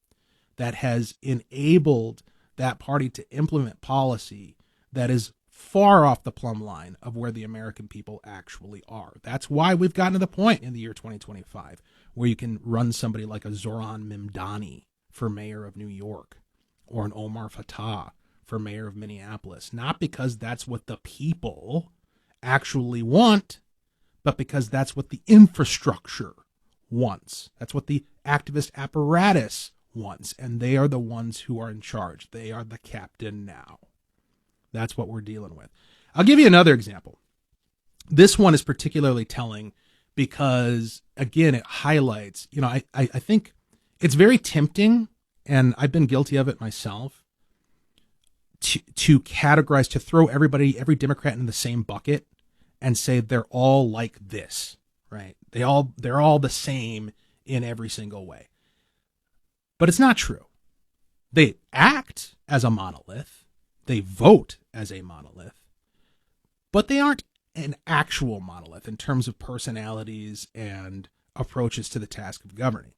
that has enabled that party to implement policy that is far off the plumb line of where the American people actually are. That's why we've gotten to the point in the year 2025 where you can run somebody like a Zoran Mimdani for mayor of New York or an Omar Fattah for mayor of Minneapolis. Not because that's what the people actually want, but because that's what the infrastructure wants. That's what the activist apparatus wants. And they are the ones who are in charge. They are the captain now. That's what we're dealing with. I'll give you another example. This one is particularly telling because, again, it highlights, I think it's very tempting, and I've been guilty of it myself, to categorize, to throw every Democrat in the same bucket and say they're all like this, right? They're all the same in every single way. But it's not true. They act as a monolith. They vote as a monolith. But they aren't an actual monolith in terms of personalities and approaches to the task of governing.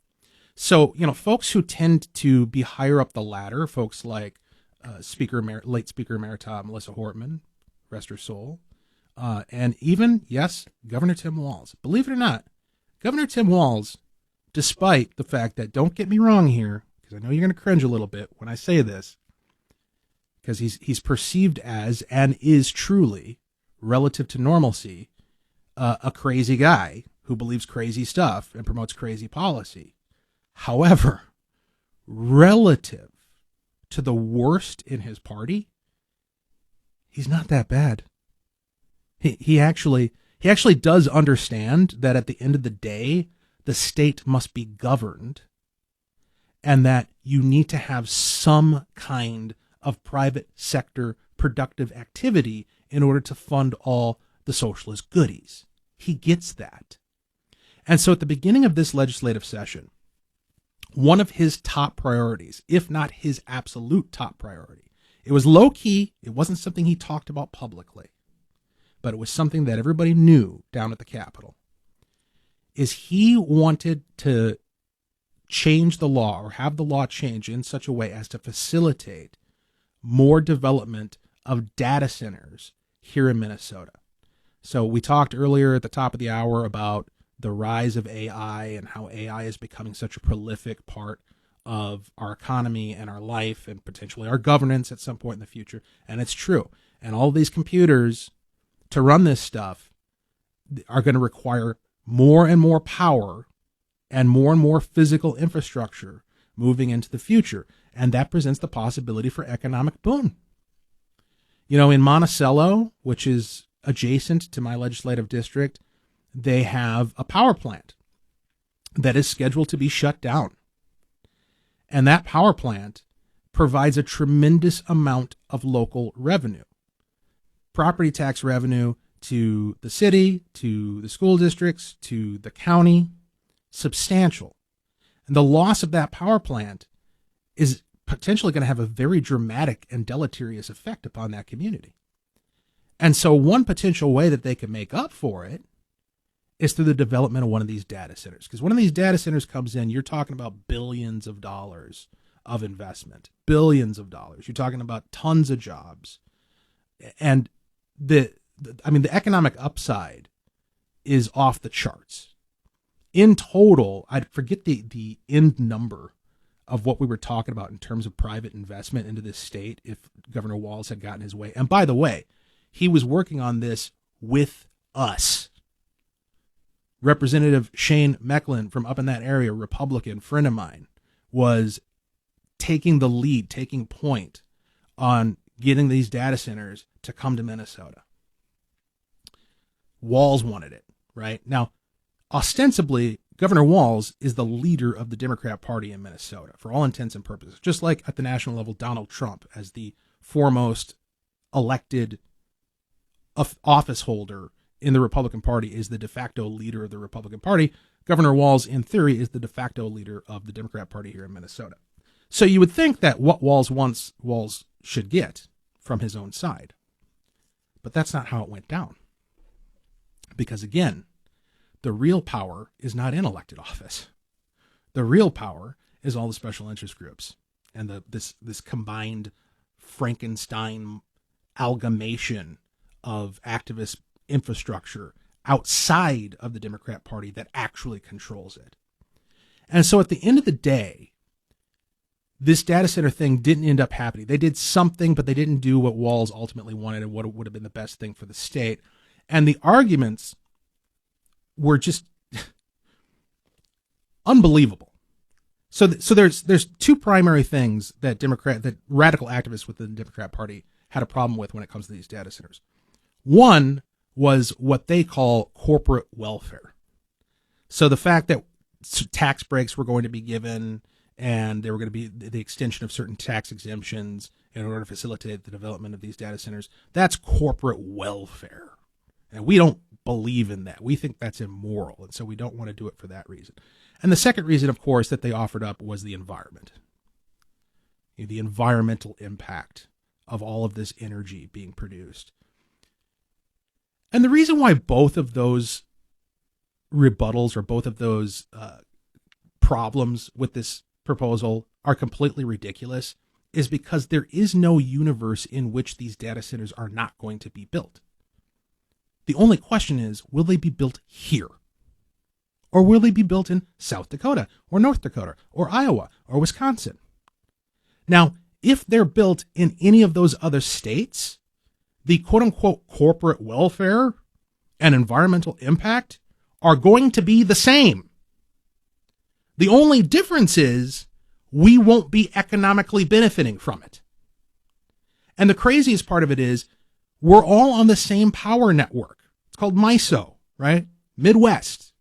So, folks who tend to be higher up the ladder, folks like late Speaker Emerita Melissa Hortman, rest her soul, and even, yes, Governor Tim Walz. Believe it or not, Governor Tim Walz, despite the fact that, don't get me wrong here, because I know you're going to cringe a little bit when I say this, because he's perceived as, and is truly, relative to normalcy, a crazy guy who believes crazy stuff and promotes crazy policy. However, relative to the worst in his party, he's not that bad. He actually does understand that at the end of the day, the state must be governed and that you need to have some kind of private sector productive activity in order to fund all the socialist goodies. He gets that. And so at the beginning of this legislative session, one of his top priorities, if not his absolute top priority, it was low key, it wasn't something he talked about publicly, but it was something that everybody knew down at the Capitol, is he wanted to change the law or have the law change in such a way as to facilitate more development of data centers here in Minnesota. So we talked earlier at the top of the hour about the rise of AI and how AI is becoming such a prolific part of our economy and our life and potentially our governance at some point in the future. And it's true. And all these computers to run this stuff are going to require more and more power and more physical infrastructure moving into the future. And that presents the possibility for economic boom. You know, in Monticello, which is adjacent to my legislative district, they have a power plant that is scheduled to be shut down. And that power plant provides a tremendous amount of local revenue. Property tax revenue to the city, to the school districts, to the county, substantial. And the loss of that power plant is potentially going to have a very dramatic and deleterious effect upon that community. And so one potential way that they can make up for it is through the development of one of these data centers. Because when one of these data centers comes in, you're talking about billions of dollars of investment, billions of dollars. You're talking about tons of jobs. And the economic upside is off the charts. In total, I forget the end number of what we were talking about in terms of private investment into this state if Governor Walz had gotten his way. And by the way, he was working on this with us. Representative Shane Mecklin from up in that area, Republican friend of mine, was taking the lead, taking point on getting these data centers to come to Minnesota. Walz wanted it, right? Now, ostensibly, Governor Walz is the leader of the Democrat Party in Minnesota for all intents and purposes, just like at the national level, Donald Trump as the foremost elected office holder in the Republican Party is the de facto leader of the Republican Party. Governor Walz, in theory, is the de facto leader of the Democrat Party here in Minnesota. So you would think that what Walz wants, Walz should get from his own side. But that's not how it went down. Because again, the real power is not in elected office. The real power is all the special interest groups and this combined Frankenstein amalgamation of activist infrastructure outside of the Democrat Party that actually controls it. And so at the end of the day, this data center thing didn't end up happening. They did something, but they didn't do what Walz ultimately wanted and what would have been the best thing for the state. And the arguments were just unbelievable. So there's two primary things that radical activists within the Democrat Party had a problem with when it comes to these data centers. One was what they call corporate welfare. So the fact that tax breaks were going to be given and there were going to be the extension of certain tax exemptions in order to facilitate the development of these data centers, that's corporate welfare. And we don't believe in that. We think that's immoral, and so we don't want to do it for that reason. And the second reason, of course, that they offered up was the environment. The environmental impact of all of this energy being produced. And the reason why both of those rebuttals or both of those problems with this proposal are completely ridiculous is because there is no universe in which these data centers are not going to be built. The only question is, will they be built here? Or will they be built in South Dakota or North Dakota or Iowa or Wisconsin? Now, if they're built in any of those other states, the quote-unquote corporate welfare and environmental impact are going to be the same. The only difference is we won't be economically benefiting from it. And the craziest part of it is we're all on the same power network. It's called MISO, right? Midwest.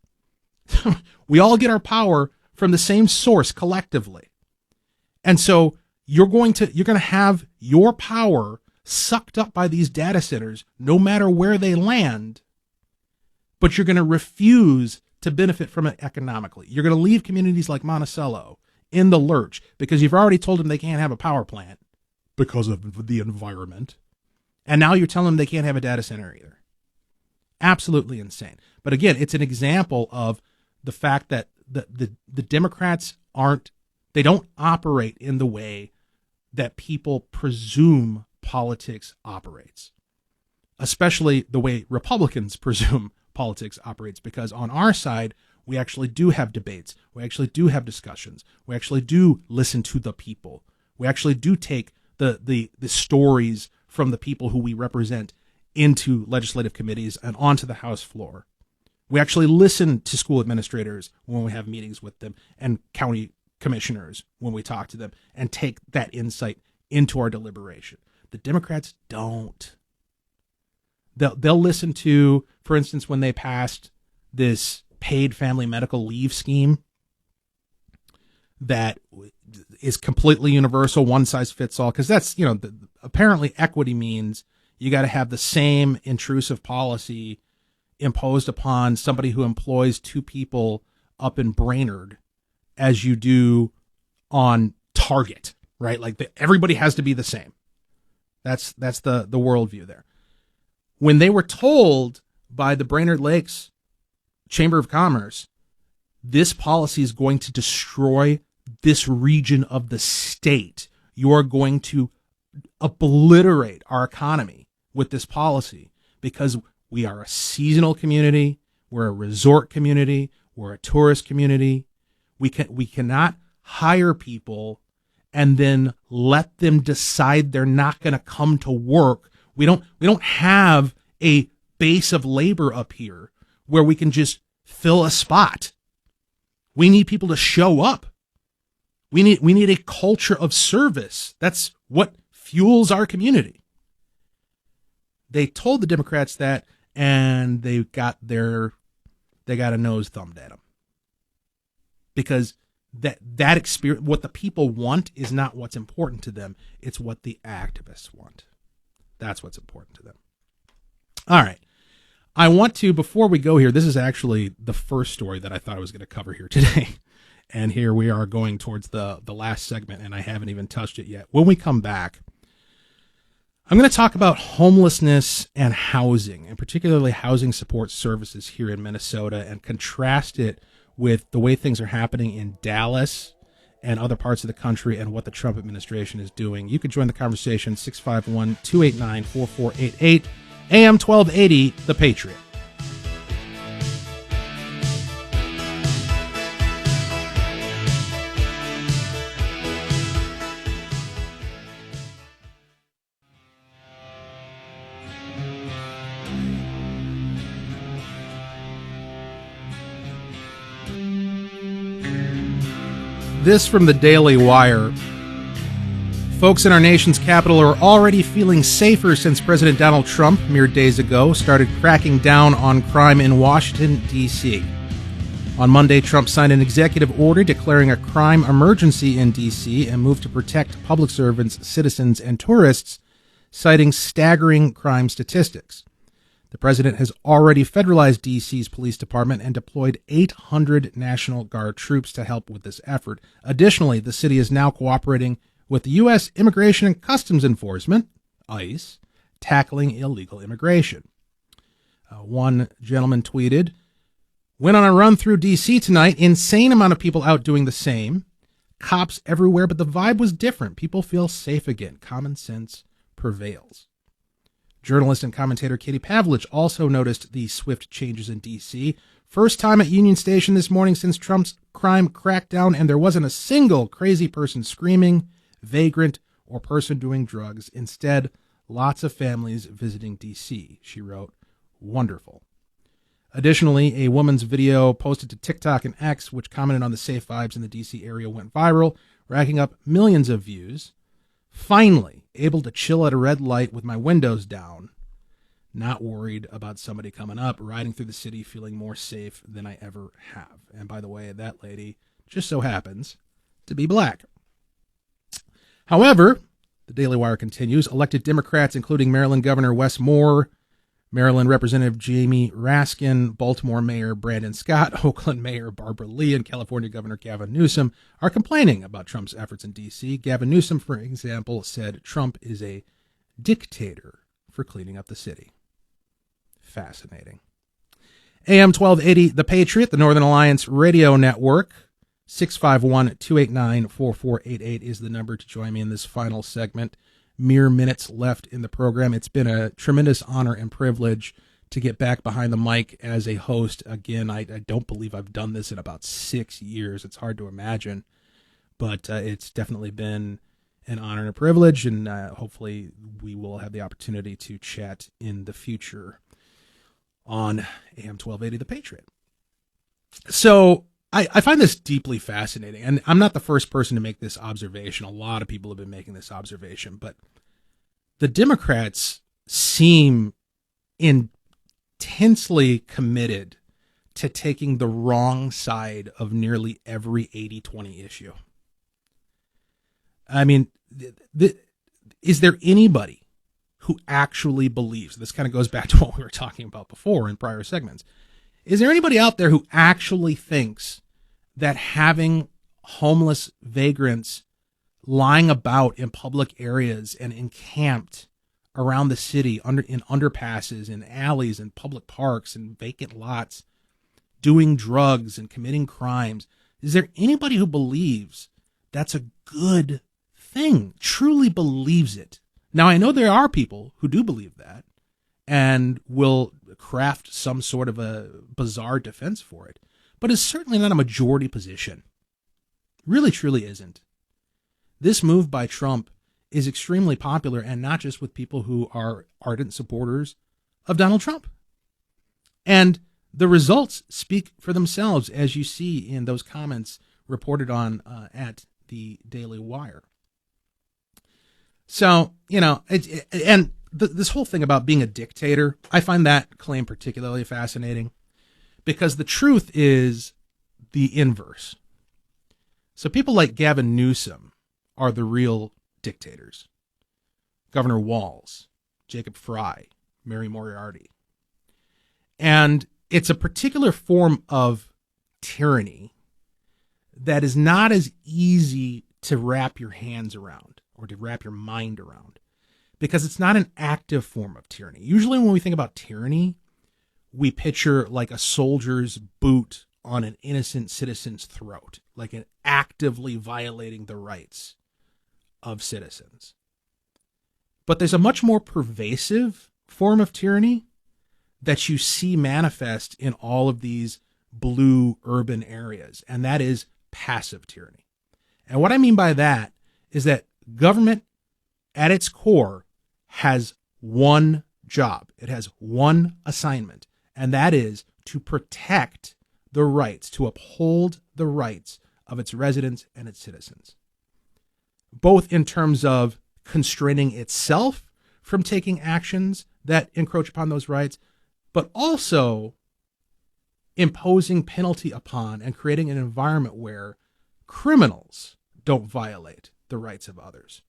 We all get our power from the same source collectively. And so you're going to have your power sucked up by these data centers no matter where they land, but you're going to refuse to benefit from it economically. You're going to leave communities like Monticello in the lurch because you've already told them they can't have a power plant because of the environment. And now you're telling them they can't have a data center either. Absolutely insane. But again, it's an example of the fact that the Democrats don't operate in the way that people presume politics operates, especially the way Republicans presume politics operates, because on our side, we actually do have debates. We actually do have discussions. We actually do listen to the people. We actually do take the stories from the people who we represent into legislative committees and onto the House floor. We actually listen to school administrators when we have meetings with them and county commissioners when we talk to them and take that insight into our deliberation. The Democrats don't. They'll listen to, for instance, when they passed this paid family medical leave scheme that is completely universal, one size fits all, because that's, apparently equity means you got to have the same intrusive policy imposed upon somebody who employs two people up in Brainerd as you do on Target, right? Like everybody has to be the same. That's the worldview there. When they were told by the Brainerd Lakes Chamber of Commerce, this policy is going to destroy this region of the state. You are going to obliterate our economy with this policy because we are a seasonal community. We're a resort community. We're a tourist community. We cannot hire people and then let them decide they're not going to come to work. We don't have a base of labor up here where we can just fill a spot. We need people to show up. We need a culture of service. That's what fuels our community. They told the Democrats that, and they got a nose thumbed at them. Because that experience, what the people want is not what's important to them. It's what the activists want. That's what's important to them. All right. I want to, before we go here, this is actually the first story that I thought I was going to cover here today. And here we are going towards the last segment, and I haven't even touched it yet. When we come back, I'm going to talk about homelessness and housing, and particularly housing support services here in Minnesota, and contrast it with the way things are happening in Dallas and other parts of the country and what the Trump administration is doing. You can join the conversation, 651-289-4488, AM 1280, The Patriot. This from the Daily Wire. Folks in our nation's capital are already feeling safer since President Donald Trump, mere days ago, started cracking down on crime in Washington, D.C. On Monday, Trump signed an executive order declaring a crime emergency in D.C. and moved to protect public servants, citizens, and tourists, citing staggering crime statistics. The president has already federalized D.C.'s police department and deployed 800 National Guard troops to help with this effort. Additionally, the city is now cooperating with the U.S. Immigration and Customs Enforcement, ICE, tackling illegal immigration. One gentleman tweeted, "Went on a run through D.C. tonight. Insane amount of people out doing the same. Cops everywhere, but the vibe was different. People feel safe again. Common sense prevails." Journalist and commentator Katie Pavlich also noticed the swift changes in D.C. First time at Union Station this morning since Trump's crime crackdown, and there wasn't a single crazy person screaming, vagrant, or person doing drugs. Instead, lots of families visiting D.C., she wrote. Wonderful. Additionally, a woman's video posted to TikTok and X, which commented on the safe vibes in the D.C. area, went viral, racking up millions of views. Finally, able to chill at a red light with my windows down. Not worried about somebody coming up, riding through the city feeling more safe than I ever have. And by the way, that lady just so happens to be black. However, the Daily Wire continues, elected Democrats, including Maryland Governor Wes Moore, Maryland Representative Jamie Raskin, Baltimore Mayor Brandon Scott, Oakland Mayor Barbara Lee, and California Governor Gavin Newsom are complaining about Trump's efforts in D.C. Gavin Newsom, for example, said Trump is a dictator for cleaning up the city. Fascinating. AM 1280, The Patriot, the Northern Alliance Radio Network. 651-289-4488 is the number to join me in this final segment. Mere minutes left in the program. It's been a tremendous honor and privilege to get back behind the mic as a host. Again, I don't believe I've done this in about 6 years. It's hard to imagine, but it's definitely been an honor and a privilege, and hopefully we will have the opportunity to chat in the future on AM 1280 The Patriot. So I find this deeply fascinating, and I'm not the first person to make this observation. A lot of people have been making this observation, but the Democrats seem intensely committed to taking the wrong side of nearly every 80-20 issue. I mean, is there anybody who actually believes, this kind of goes back to what we were talking about before in prior segments, is there anybody out there who actually thinks that having homeless vagrants lying about in public areas and encamped around the city in underpasses and alleys and public parks and vacant lots, doing drugs and committing crimes, is there anybody who believes that's a good thing, truly believes it? Now, I know there are people who do believe that and will craft some sort of a bizarre defense for it, but it's certainly not a majority position. Really, truly isn't. This move by Trump is extremely popular, and not just with people who are ardent supporters of Donald Trump. And the results speak for themselves, as you see in those comments reported on at the Daily Wire. So, this whole thing about being a dictator, I find that claim particularly fascinating, because the truth is the inverse. So people like Gavin Newsom are the real dictators. Governor Walz, Jacob Frey, Mary Moriarty. And it's a particular form of tyranny that is not as easy to wrap your hands around or to wrap your mind around, because it's not an active form of tyranny. Usually when we think about tyranny, we picture like a soldier's boot on an innocent citizen's throat, like an actively violating the rights of citizens. But there's a much more pervasive form of tyranny that you see manifest in all of these blue urban areas, and that is passive tyranny. And what I mean by that is that government at its core has one job. It has one assignment, and that is to protect the rights, to uphold the rights of its residents and its citizens, both in terms of constraining itself from taking actions that encroach upon those rights, but also imposing penalty upon and creating an environment where criminals don't violate the rights of others.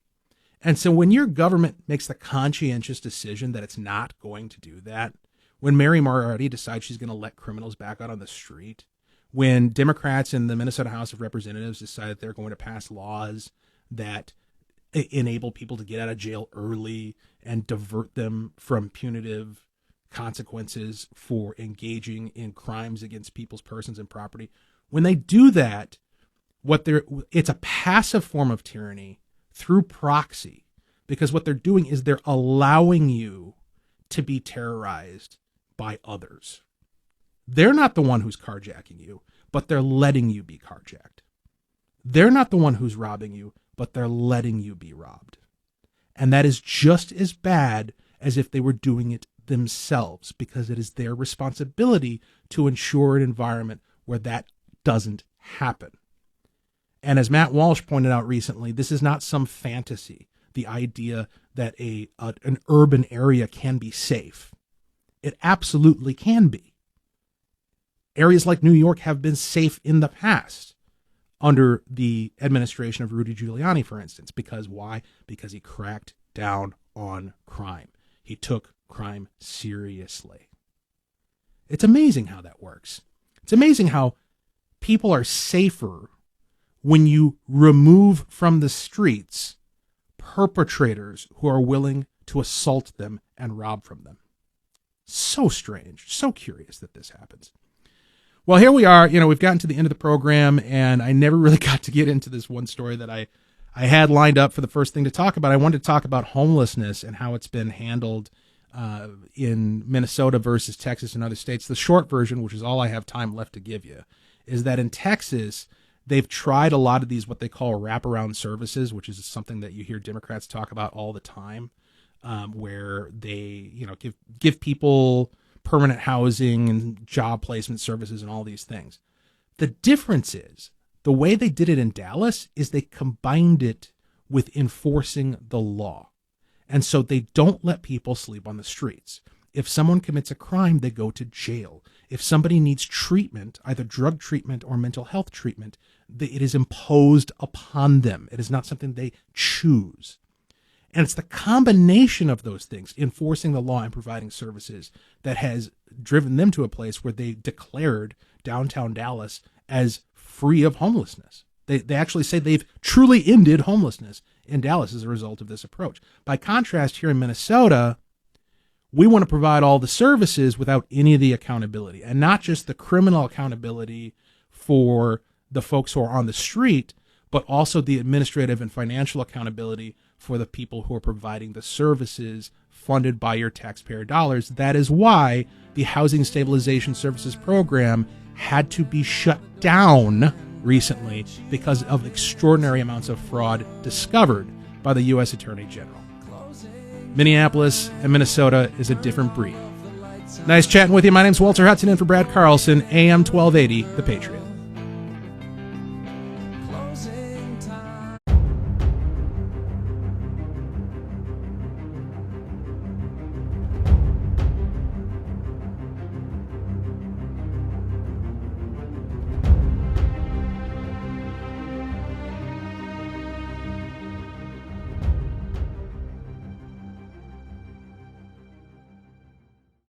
And so when your government makes the conscientious decision that it's not going to do that, when Mary Moriarty decides she's going to let criminals back out on the street, when Democrats in the Minnesota House of Representatives decide that they're going to pass laws that enable people to get out of jail early and divert them from punitive consequences for engaging in crimes against people's persons and property, when they do that, it's a passive form of tyranny through proxy, because what they're doing is they're allowing you to be terrorized by others. They're not the one who's carjacking you, but they're letting you be carjacked. They're not the one who's robbing you, but they're letting you be robbed. And that is just as bad as if they were doing it themselves, because it is their responsibility to ensure an environment where that doesn't happen. And as Matt Walsh pointed out recently, this is not some fantasy, the idea that an urban area can be safe. It absolutely can be. Areas like New York have been safe in the past under the administration of Rudy Giuliani, for instance. Because why? Because he cracked down on crime. He took crime seriously. It's amazing how that works. It's amazing how people are safer when you remove from the streets perpetrators who are willing to assault them and rob from them. So strange, so curious that this happens. Well, here we are. We've gotten to the end of the program, and I never really got to get into this one story that I had lined up for the first thing to talk about. I wanted to talk about homelessness and how it's been handled in Minnesota versus Texas and other states. The short version, which is all I have time left to give you, is that in Texas, They've tried a lot of these, what they call wraparound services, which is something that you hear Democrats talk about all the time, where they, give people permanent housing and job placement services and all these things. The difference is the way they did it in Dallas is they combined it with enforcing the law. And so they don't let people sleep on the streets. If someone commits a crime, they go to jail. If somebody needs treatment, either drug treatment or mental health treatment, it is imposed upon them. It is not something they choose. And it's the combination of those things, enforcing the law and providing services, that has driven them to a place where they declared downtown Dallas as free of homelessness. They actually say they've truly ended homelessness in Dallas as a result of this approach. By contrast, here in Minnesota, we want to provide all the services without any of the accountability, and not just the criminal accountability for the folks who are on the street, but also the administrative and financial accountability for the people who are providing the services funded by your taxpayer dollars. That is why the Housing Stabilization Services Program had to be shut down recently, because of extraordinary amounts of fraud discovered by the U.S. Attorney General. Minneapolis and Minnesota is a different breed. Nice chatting with you. My name's Walter Hudson, in for Brad Carlson, AM 1280, The Patriot. Closing time.